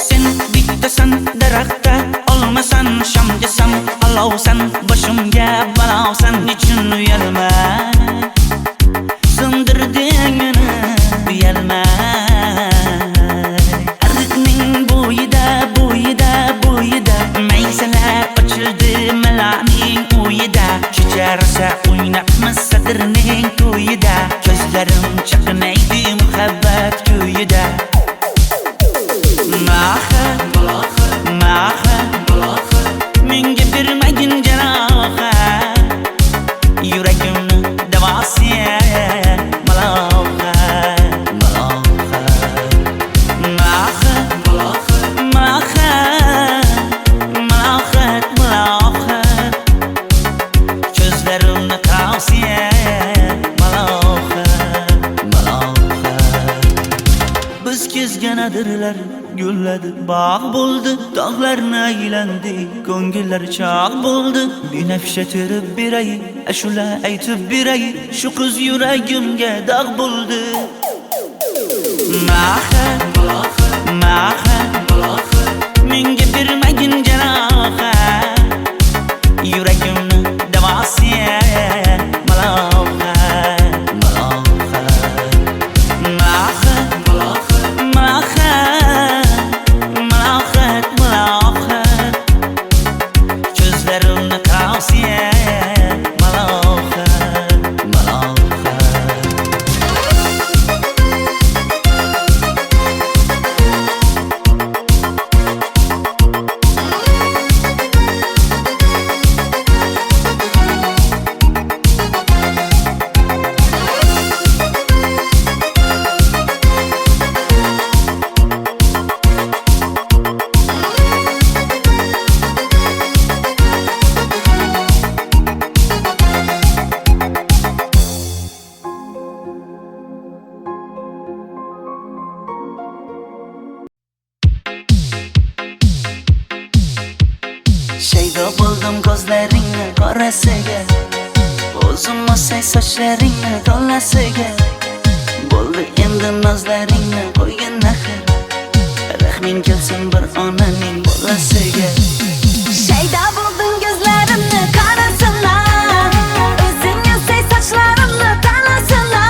[SPEAKER 1] Sen bittasan daraxtda, olmasan shamgasan, olovsan boshimga balosan. Nechun uyalma, sindirding meni uyalma. Arıqning bo'yida bo'yida bo'yida maysalar ochildi malaning uyida. Kecha rosa o'ynabmiz sadirning to'yida. Ko'zlarim chaqnaydi muhabbat kuyida. Maha, maha, menga bermagin janoha. Yuragimni davosi maloha, maloha. Maha, maha, malohat, malohat. Ko'zlarimni qavsi maloha, maloha. Biz kezganadirlar gulladi, bog' bo'ldi, tog'larni aylandi, ko'ngillar chog' bo'ldi. Binafsha terib beray, ashula aytib beray, shu qiz yuragimga dog' bo'ldi. Maha, maha, menga bermagin janoha. Yuragimni davosi maloha, maloha. Maha, maha, malohat, malohat. Ko'zlarimni qavsi maloha, maloha. olsam ko'zlaringni qorasiga, o'zim olsay sochlaringni to'lasiga. Bo'ldi endi nozlaringni qo'ygin axir, rahming kelsin bir onaning bolasiga.
[SPEAKER 4] Shayda bo'lding ko'zlarimni qarasana, o'zing olsay sochlarimni to'lasana.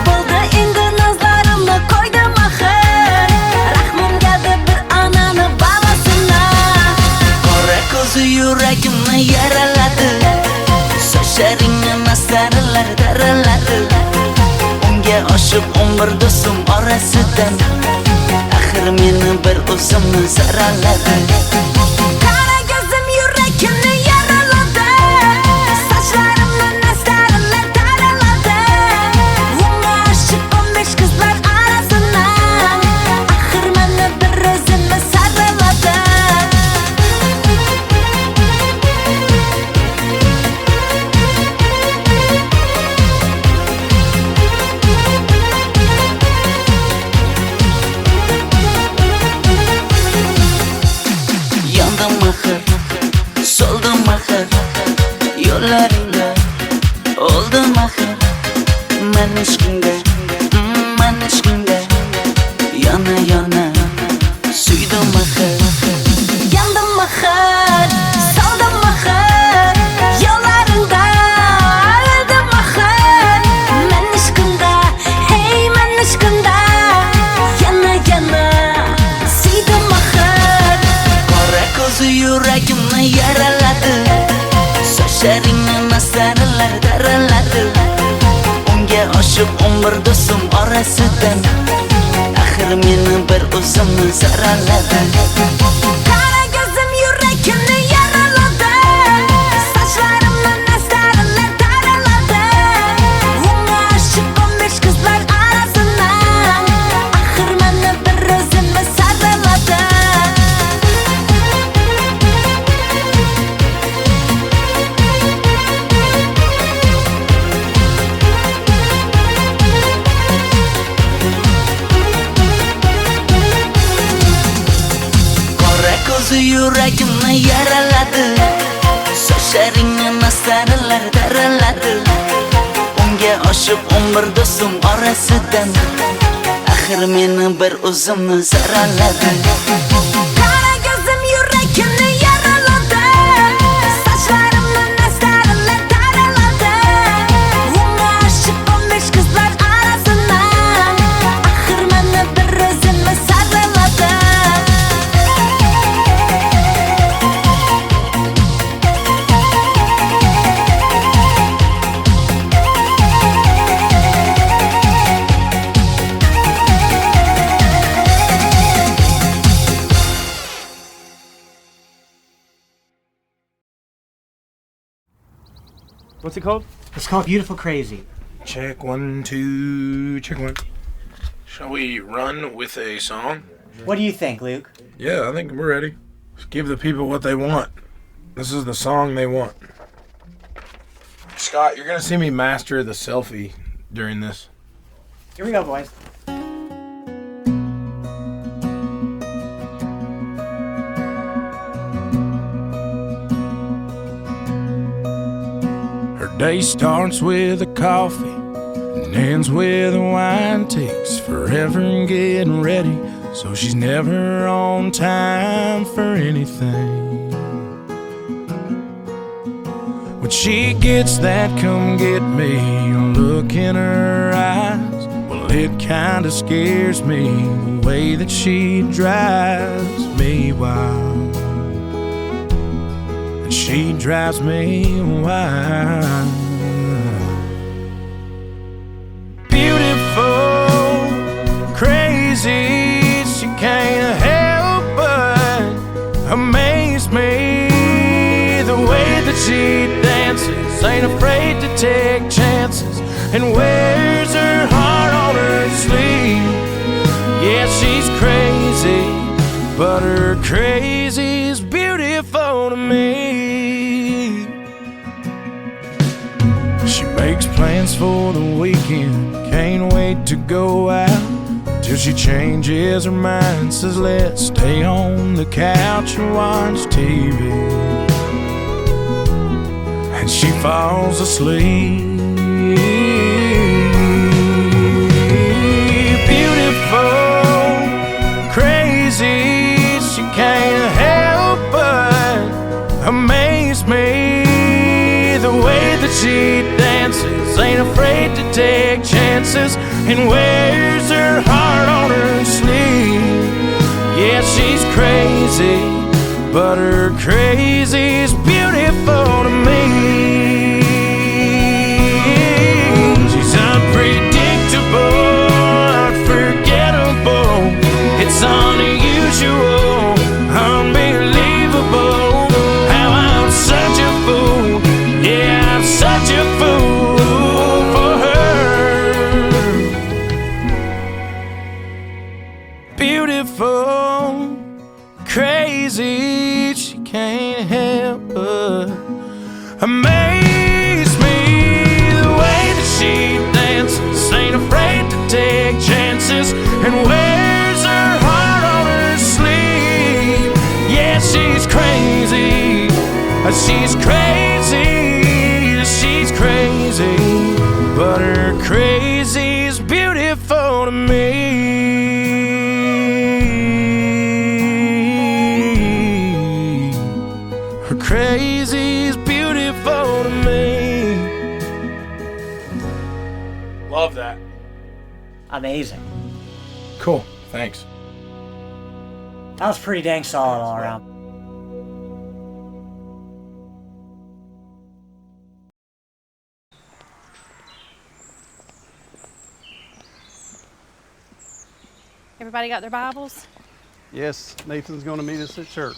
[SPEAKER 4] Bo'ldi endi nozlarimni qo'ydim axir, rahmim keldi bir onani bolasina.
[SPEAKER 1] Qora ko'zi yuragimni yaraladi, sochlaringni mastarlar daraladi. Unga oshib 11 do'stim orasidan, axir meni bir o'zimni saraladi.
[SPEAKER 4] Qara ko'zim yuragimni yaraladi, sochlarimni mastarlar daraladi. Unga oshib 15 qizlar orasidan, axir meni bir o'zimni saraladi.
[SPEAKER 1] Yandım axir, soldim axir, yo'llaringda oldim axir. Men hech kimga yana suydim axir.
[SPEAKER 4] Yandım axir, soldim axir, yo'llaringda oldim axir. Men ishqimda, hey men ishqimda, yana suydim axir.
[SPEAKER 1] Qora ko'zi yuragimni yaraladi, sochlaringni mastarlar daraladi. Unga oshib 11 do'stim orasidan, axir meni bir o'zimni saraladi.
[SPEAKER 4] Qara ko'zim yuragimni yaraladi, sochlarimni mastarlar daraladi. Unga oshib 15 qizlar orasidan, axir meni bir o'zimni saraladi.
[SPEAKER 1] Qora ko'zi yuragimni yaraladi, sochlaringni mastarlar daraladi. Unga oshib 11 do'stim orasidan, axir meni bir o'zimni saraladi.
[SPEAKER 4] Qara ko'zim yuragimni yaraladi, sochlarimni mastarlar daraladi. Unga oshib 15 qizlar orasidan, axir meni bir o'zimni saraladi.
[SPEAKER 10] What's it called?
[SPEAKER 11] It's called Beautiful Crazy.
[SPEAKER 10] Check 1, 2, check 1. Shall we run with a song?
[SPEAKER 11] What do you think, Luke?
[SPEAKER 10] Yeah, I think we're ready. Let's give the people what they want. This is the song they want. Scott, you're gonna see me master the selfie during this.
[SPEAKER 11] Here we go, boys.
[SPEAKER 9] Her day starts with a coffee and ends with a wine. Takes forever getting ready, so she's never on time for anything. When she gets that come get me look in her eyes, well, it kinda scares me the way that she drives me wild. And she drives me wild. Beautiful, crazy, she can't help but amaze me. The way that she dances, ain't afraid to take chances, and wears her heart on her sleeve. Yeah, she's crazy, but her crazy's beautiful to me. She makes plans for the weekend, can't wait to go out, till she changes her mind, says let's stay on the couch and watch TV. and she falls asleep. Beautiful, crazy, she can't help but amaze me. The way that she dances, ain't afraid to take chances, and wears her heart on her sleeve. Yeah, she's crazy, but her crazy's beautiful to me. She's unpredictable, unforgettable. It's unusual, unbelievable. How I'm such a fool, yeah, I'm such a fool for her. Beautiful, crazy, she can't help but amaze me. The way that she dances, ain't afraid to take chances, and wears her heart on her sleeve. Yeah, she's crazy, she's crazy, she's crazy, but her crazy's beautiful to me. Crazy's beautiful to me.
[SPEAKER 10] Love that.
[SPEAKER 11] Amazing.
[SPEAKER 10] Cool. Thanks.
[SPEAKER 11] That was pretty dang solid all around.
[SPEAKER 8] Everybody got their Bibles?
[SPEAKER 12] Yes, Nathan's going to meet us at church.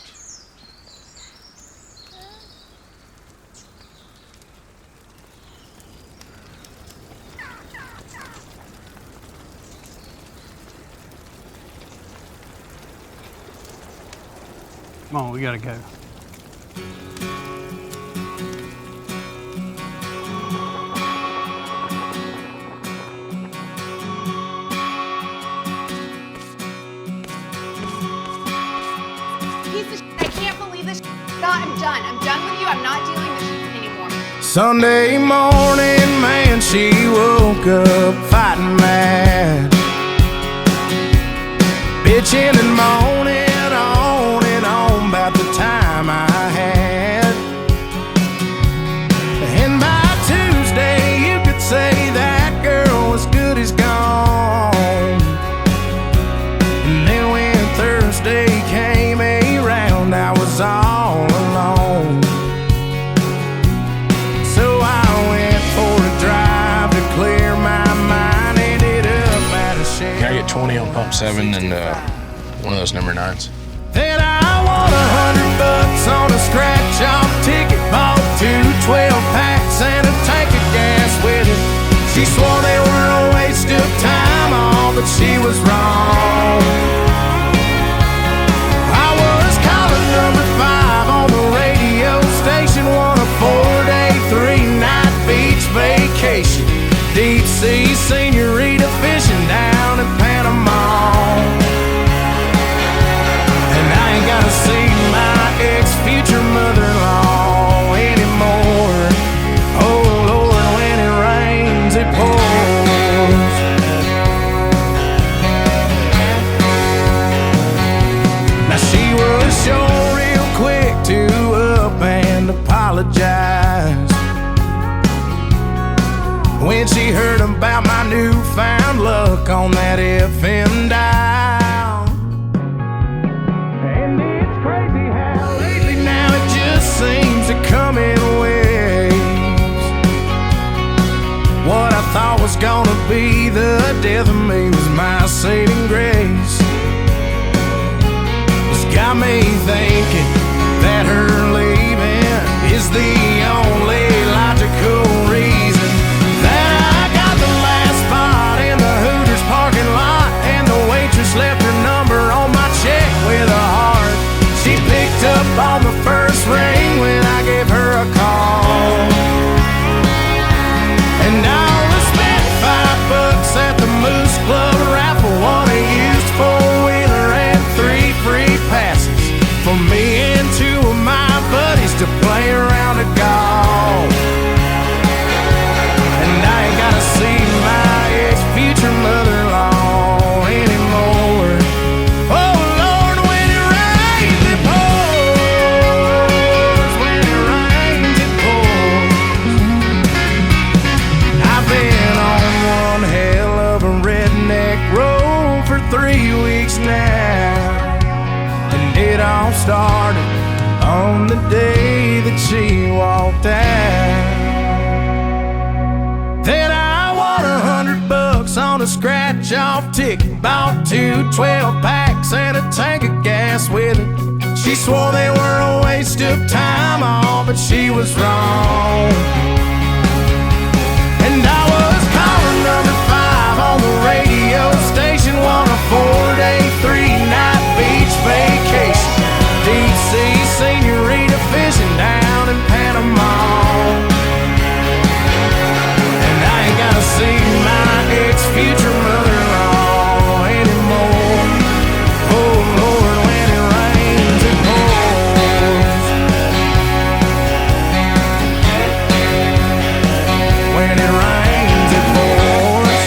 [SPEAKER 12] Come on, we gotta go.
[SPEAKER 4] Piece of shit. I can't believe this shit. I'm done. I'm done with you. I'm not dealing with this shit anymore.
[SPEAKER 9] Sunday morning, man, she woke up fighting mad, bitching and moaning on and on about the time I had. And by Tuesday, you could say that girl was good as gone. And then when Thursday came around, I was all alone. So I went for a drive to clear my mind. Ended up at a shed.
[SPEAKER 10] Can I get 20 on pump 7 and one of those number 9s?
[SPEAKER 9] Then I won $100 on a scratch-off ticket. Bought 2 12-packs and a tank of gas with it. She swore they were a waste of time, all but she was wrong. I was calling number 5 on the radio station. Won a 4-day, 3-night beach vacation. Deep sea senorita fishing down in Panama. Gotta see my ex-future mother-in-law anymore. Oh Lord, when it rains, it pours. Now she was sure real quick to up and apologize when she heard about my newfound luck on that FM dial. Seems to come in waves. What I thought was gonna be the death of me was my saving grace. It's got me thinking that her leaving is the only logical reason that I got the last spot in the Hooters parking lot, and the waitress left her number on my check with a heart. She picked up on the first ring when I gave her a call. And I only spent $5 at the Moose Club raffle. Won a used 4-wheeler and 3 free passes for me and 2 of my buddies to play around a golf started on the day that she walked out. Then I won $100 on a scratch-off ticket, bought 2 12-packs and a tank of gas with it. She swore they were a waste of time, all but she was wrong. And I was caller number 5 on the radio station, won a 4-day, 3-night beach vacation. Deep sea senorita fishing down in Panama. And I ain't gotta see my ex-future mother-in-law anymore. Oh Lord, when it rains it pours. When it rains it pours.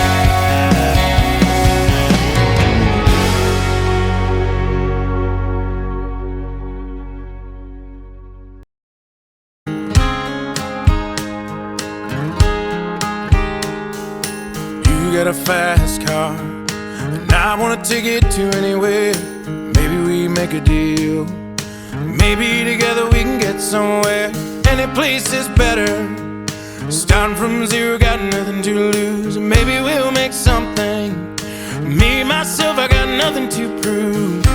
[SPEAKER 9] You got a fast car, and I want a ticket to anywhere. Maybe we make a deal. Maybe together we can get somewhere. Any place is better. Starting from zero, got nothing to lose. Maybe we'll make something. Me, myself, I got nothing to prove.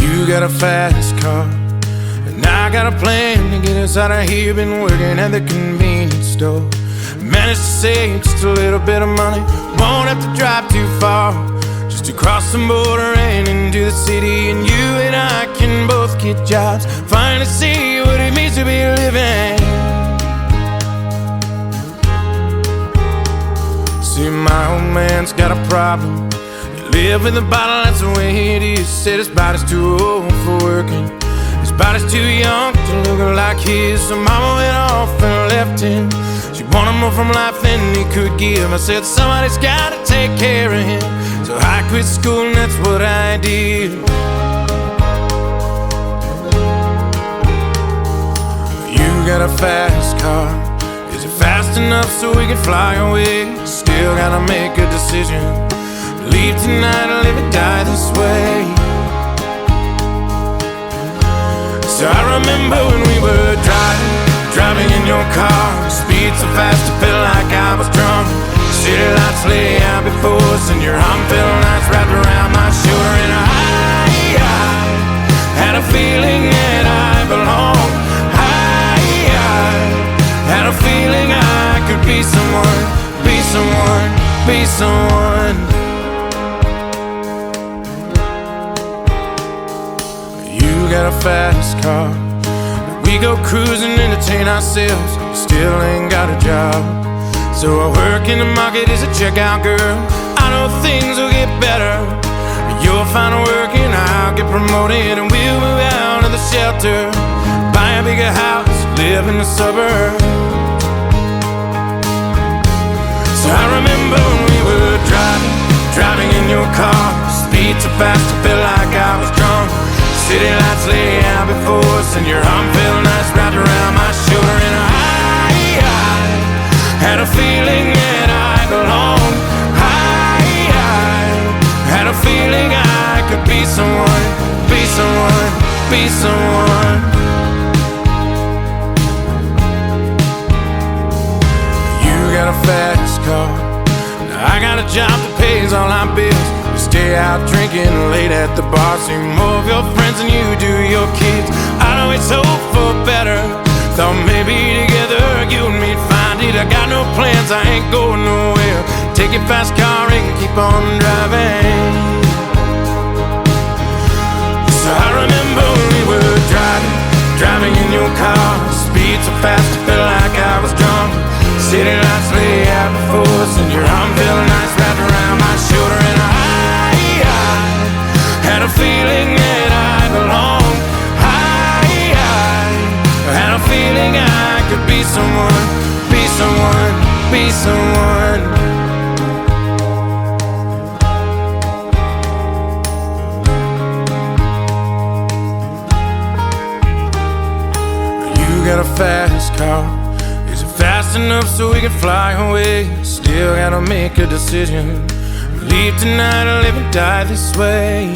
[SPEAKER 9] You got a fast car, and I got a plan to get us out of here. Been working at the convenience store. Managed to save just a little bit of money. Won't have to drive too far, just to cross the border and into the city. And you and I can both get jobs, finally see what it means to be living. See, my old man's got a problem. He live in the bottle, that's the way it is. Said his body's too old for working, his body's too young to look like his. So mama went off and left him. She wanted more from life than he could give. I said somebody's gotta take care of him. So I quit school and that's what I did. You got a fast car. Is it fast enough so we can fly away? Still gotta make a decision. Leave tonight or live or die this way. So I remember when we were driving in your car. Speed so fast it felt like I was drunk. City lights lay out before us, and your arm felt nice wrapped around my shoulder. And I had a feeling that I belonged. I had a feeling I could be someone, be someone, be someone. You got a fast car. We go cruising, entertain ourselves. Still ain't got a job, so I work in the market as a checkout girl. I know things will get better. You'll find work and I'll get promoted, and we'll move out of the shelter, buy a bigger house, live in the suburbs. So I remember when we were driving in your car. Speed so fast it felt like I was drunk. City lights lay out before us, and your arm felt nice wrapped around my shoulder. And I had a feeling that I belonged. I had a feeling I could be someone, be someone, be someone. You got a fast car, now I got a job that pays all our bills. We stay out drinking late at the bar, see more of your friends than you do your kids. I know it's hope for better. Thought maybe together you and me'd find it. I got no plans, I ain't going nowhere. Take your fast car and keep on driving. So I remember when we were driving in your car. Speed so fast it felt like I was drunk. City lights lay out before us, and your arm felt nice wrapped around my shoulder. And I had a feeling that I belonged. I had a feeling I could be someone, be someone, be someone. You got a fast car. Is it fast enough so we can fly away? Still gotta make a decision. Leave tonight or live and die this way.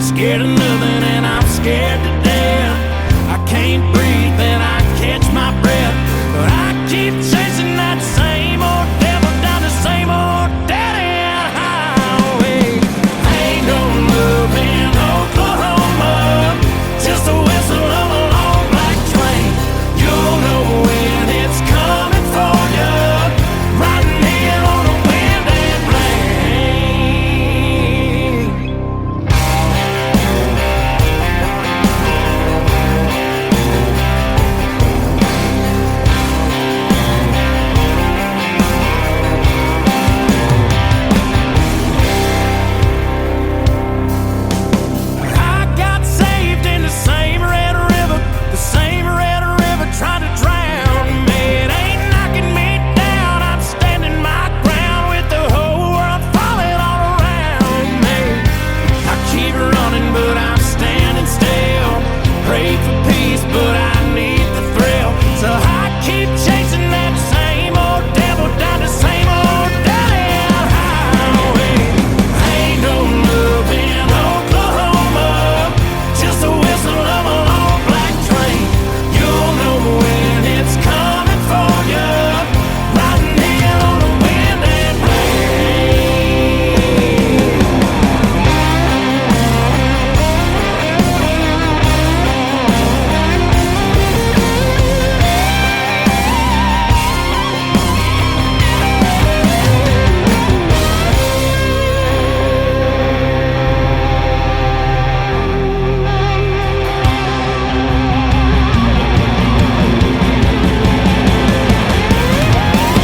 [SPEAKER 9] Scared of nothing and I'm scared to death. I can't breathe and I catch my breath, but I keep chasing that same old devil down the same old dead-end highway. Ain't no love in Oklahoma, just the whistle of a long black train. You'll know when it's coming for you, riding in on a wind and rain. Trying to drown me, it ain't knocking me down. I'm standing my ground with the whole world falling all around me. I keep running, but I'm standing still. Pray for peace, but I need the thrill. So I keep chasing that same old devil down the same old dead-end highway. Ain't no love in Oklahoma, just a whistle of a long black train. You'll know when it's coming for you, riding in on the wind and rain.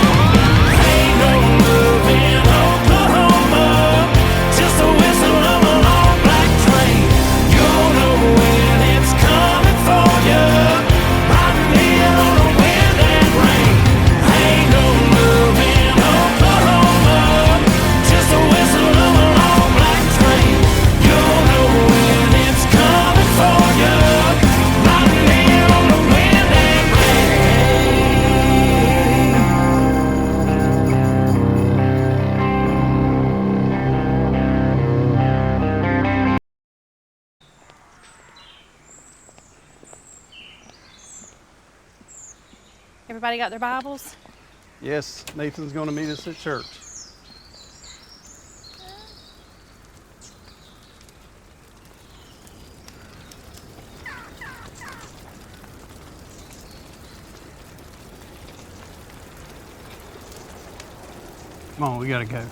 [SPEAKER 9] Ain't no love in Oklahoma, just a whistle of a long black train. You'll know when it's coming for you, riding in on the wind and rain. Ain't no love in Oklahoma, just a whistle of a long black train. You'll know when it's coming for you, riding in on the wind and rain.
[SPEAKER 8] Everybody got their Bibles?
[SPEAKER 12] Yes, Nathan's going to meet us at church. Come on, we got to go.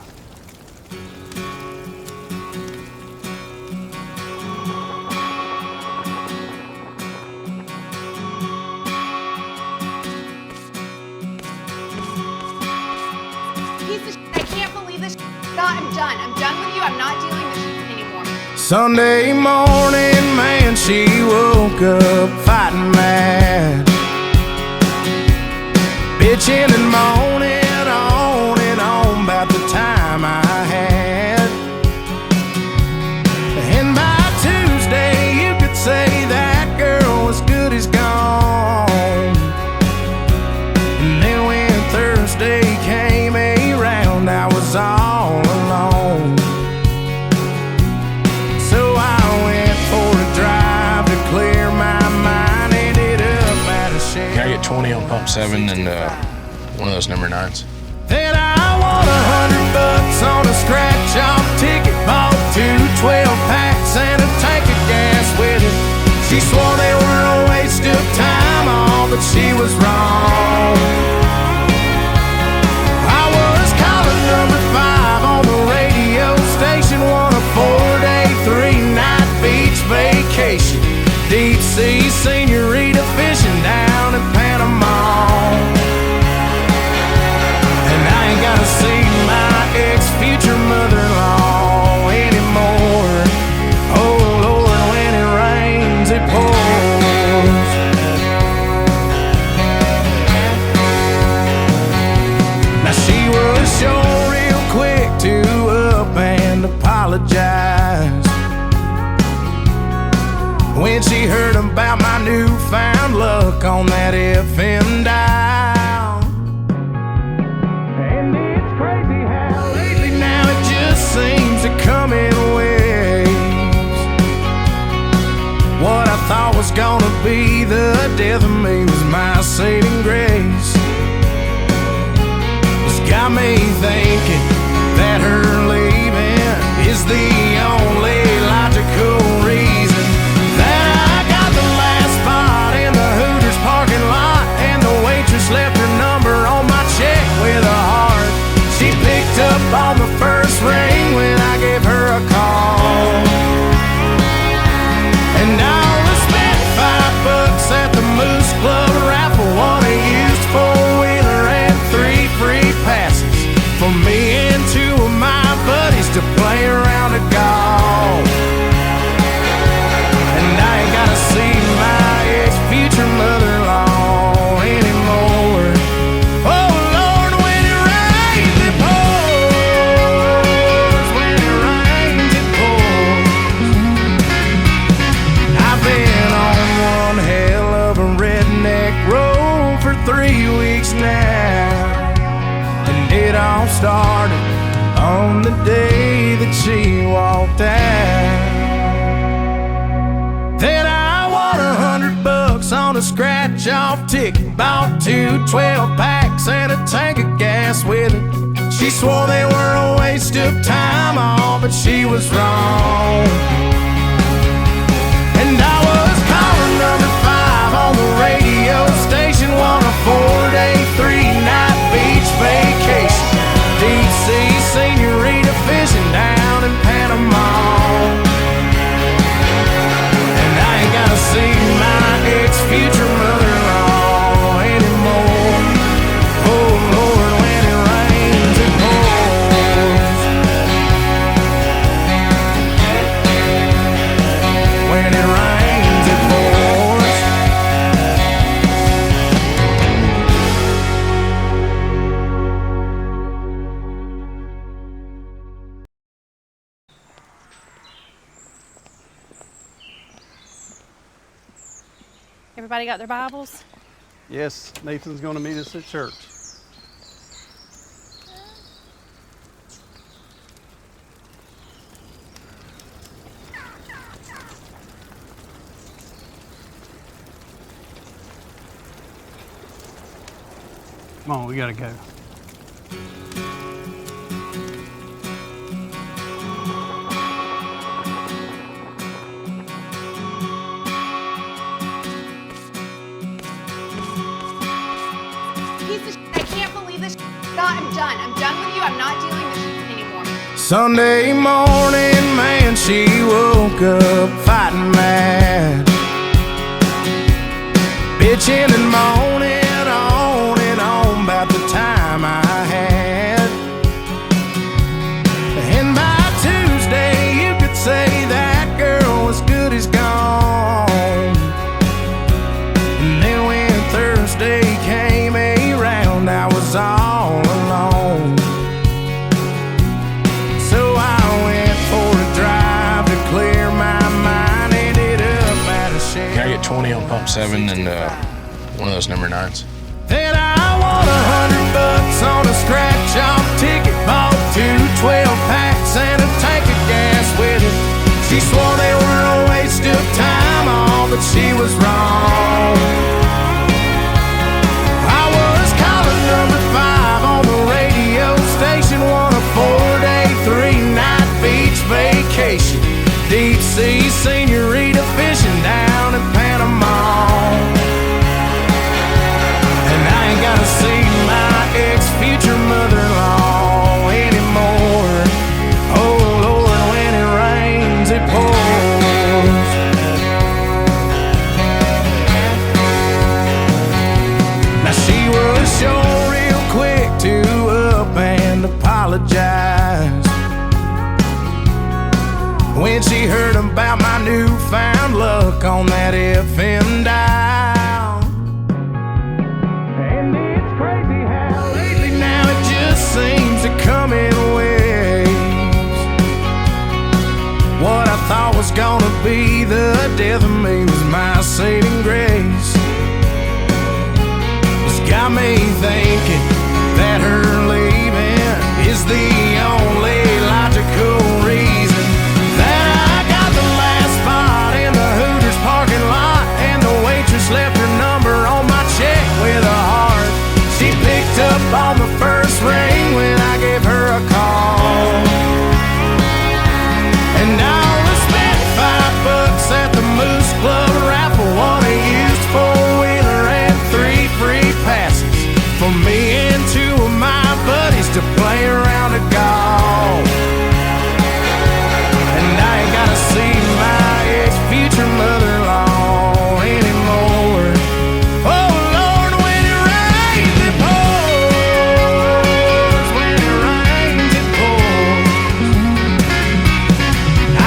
[SPEAKER 4] Piece of shit. I can't believe this. I'm done. I'm done with you. I'm not dealing with this anymore.
[SPEAKER 9] Sunday morning, man, she woke up fighting mad, bitching and moaning on and on about the time I had. And by Tuesday, you could say that girl was good as gone. And then when Thursday came around, I was all alone. So I went for a drive to clear my mind. Ended up at a shed.
[SPEAKER 10] Can I get 20 on pump 7 and one of those number 9s?
[SPEAKER 9] Then I won $100 on a scratch-off ticket. Bought 2 12-packs and a tank of gas with it. She swore they were a waste of time, all but she was wrong. I was calling number 5 on the radio station, won a 4-day, 3-night beach vacation. Deep sea senorita fishing down in Panama. And I ain't gotta see my ex-future mother-in-law anymore. Oh Lord, when it rains, it pours. Now she was sure real quick to up and apologize when she heard about my newfound luck on that FM dial. And it's crazy how lately now it just seems to come in waves. What I thought was gonna be the death of me was my saving grace. It's got me thinking that her leaving is the only logical reason that I got the last spot in the Hooters parking lot, and the waitress left her number on my check with a heart. She picked up on the first ring when I gave her a call, and I only spent $5 at the Moose Club raffle, won a used 4-wheeler and 3 free passes for me and 2 of my buddies to play around a golf. And I ain't gotta see my ex-future mother-in-law anymore. Oh Lord, when it rains, it pours. When it rains, it pours. I've been on one hell of a redneck road for 3 weeks now, and it all started on the day that she walked out. Then I won $100 on a scratch-off ticket, bought 2 12-packs and a tank of gas with it. She swore they were a waste of time, all but she was wrong. And I was calling number 5 on the radio station, won a 4-day, 3-night beach vacation. Deep sea senorita fishing down in Panama. And I ain't gotta see my ex-future mother-in-law anymore. Oh Lord, when it rains, it pours. When it rains, it pours.
[SPEAKER 8] Everybody got their Bibles?
[SPEAKER 12] Yes, Nathan's going to meet us at church. Come on, we got to go.
[SPEAKER 4] Piece of shit. I can't believe this shit. I'm done. I'm done with you. I'm not dealing with this shit anymore.
[SPEAKER 9] Sunday morning, man, she woke up fighting mad, bitching and moaning on and on about the time I had. And by Tuesday, you could say that girl was good as gone. And then when Thursday came around, I was all alone. So I went for a drive to clear my mind, ended up at a shed.
[SPEAKER 10] Can I get 20 on pump 7 and one of those number 9s?
[SPEAKER 9] Then I won $100 on a scratch-off ticket, bought 2 12-packs and a tank of gas with it. She swore they were a waste of time, all but she was wrong. I was calling number 5 on the radio station, won a 4-day, 3-night beach vacation. Deep sea senorita fishing down in Panama. newfound luck on that FM dial. And it's crazy how lately now it just seems to come in waves. What I thought was gonna be the death of me was my saving grace. It's got me thinking that her leaving is the only logical reason that I got the last spot in the Hooters parking lot, and the waitress left her number on my check with a heart. She picked up on the first ring when I gave her a call, and I only spent $5 at the Moose Club raffle, won a used four-wheeler and 3 free passes for me and 2 of my buddies to play around a golf. And I ain't gotta see my ex-future mother-in-law anymore. Oh Lord, when it rains it pours, when it rains it pours.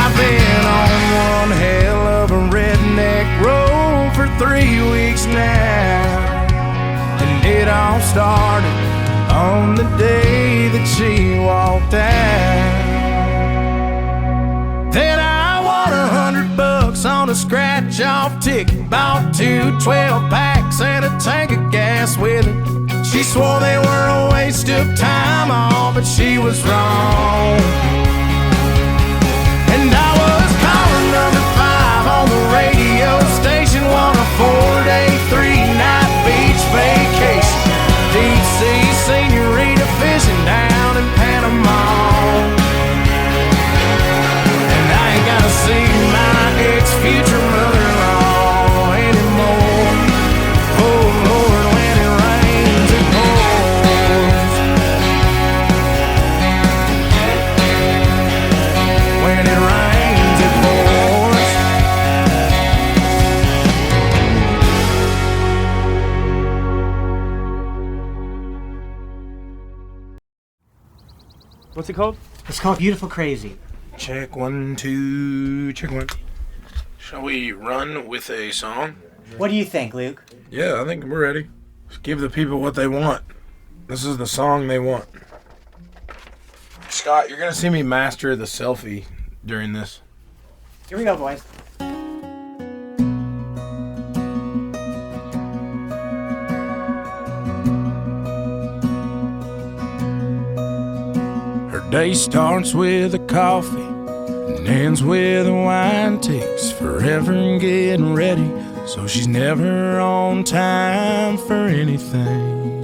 [SPEAKER 9] I've been on one hell of a redneck road for 3 weeks now, and it all started on the day that she walked out. Then I won $100 on a scratch-off ticket, bought 2 12-packs and a tank of gas with it. She swore they were a waste of time, all but she was wrong. And I was caller number 5 on the radio station, won a 4-day, 3-night beach vacation, deep sea senorita fishing down in Panama. And I ain't gotta see my ex-future mother-in-law anymore. Oh Lord, when it rains it pours. When it rains it pours.
[SPEAKER 12] What's it called?
[SPEAKER 11] It's called Beautiful Crazy.
[SPEAKER 10] Check 1, 2, check 1. Shall we run with a song?
[SPEAKER 11] What do you think, Luke?
[SPEAKER 10] Yeah, I think we're ready. Just give the people what they want. This is the song they want. Scott, you're gonna see me master the selfie during this.
[SPEAKER 11] Here we go, boys.
[SPEAKER 9] Her day starts with a coffee and ends with a wine. Takes forever in getting ready, so she's never on time for anything.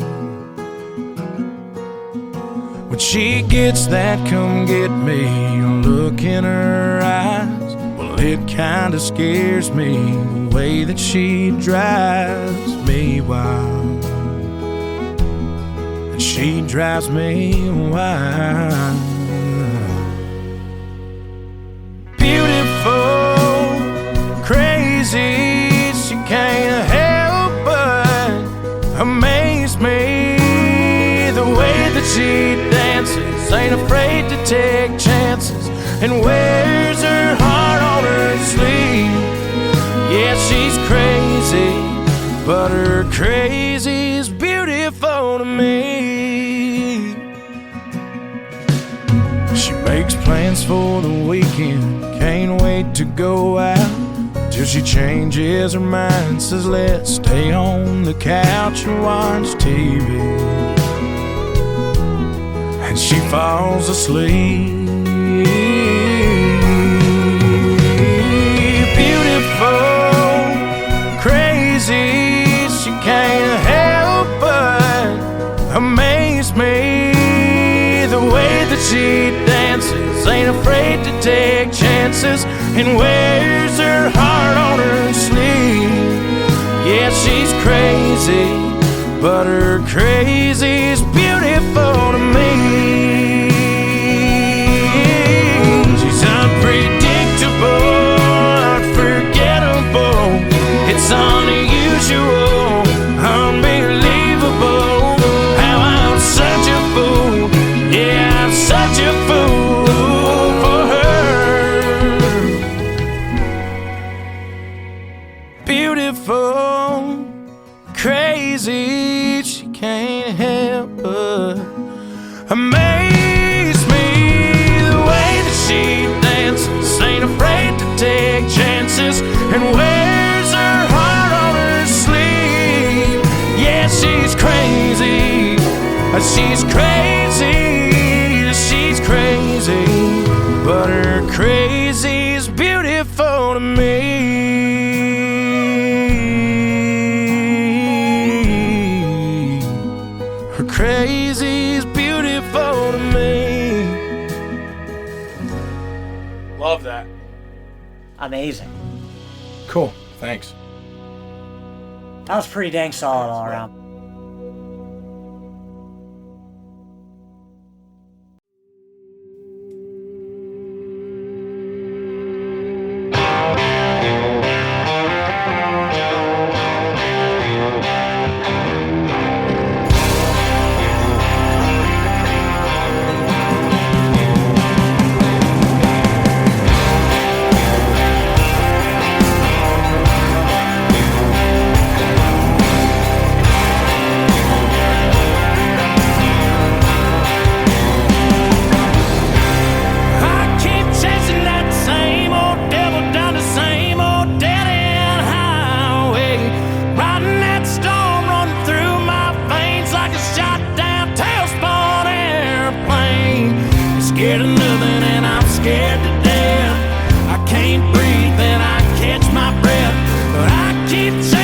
[SPEAKER 9] When she gets that come get me look in her eyes, well, it kinda scares me the way that she drives me wild. And she drives me wild. Beautiful, crazy, she can't help but amaze me. The way that she dances, ain't afraid to take chances, and wears her heart on her sleeve. Yeah, she's crazy, but her crazy's beautiful to me. She makes plans for the weekend, can't wait to go out, till she changes her mind, says let's stay on the couch and watch TV. And she falls asleep. Beautiful, crazy, she can't help but amaze me. The way that she dances, ain't afraid to take chances, and wears her heart on her sleeve. Yeah, she's crazy, but her crazy's beautiful to me. She's unpredictable, unforgettable. It's unusual, unbelievable, how I'm such a fool. Yeah, I'm such a fool for her. beautiful, crazy, she can't help but amaze me. The way that she dances, ain't afraid to take chances, and wears her heart on her sleeve. Yeah, she's crazy, she's crazy, she's crazy, but her crazy's beautiful to me. Her crazy's beautiful to me.
[SPEAKER 10] Love that.
[SPEAKER 11] Amazing.
[SPEAKER 10] Cool. Thanks.
[SPEAKER 11] That was pretty dang solid all around.
[SPEAKER 9] Scared of nothing and I'm scared to death. I can't breathe and I catch my breath, but I keep chasing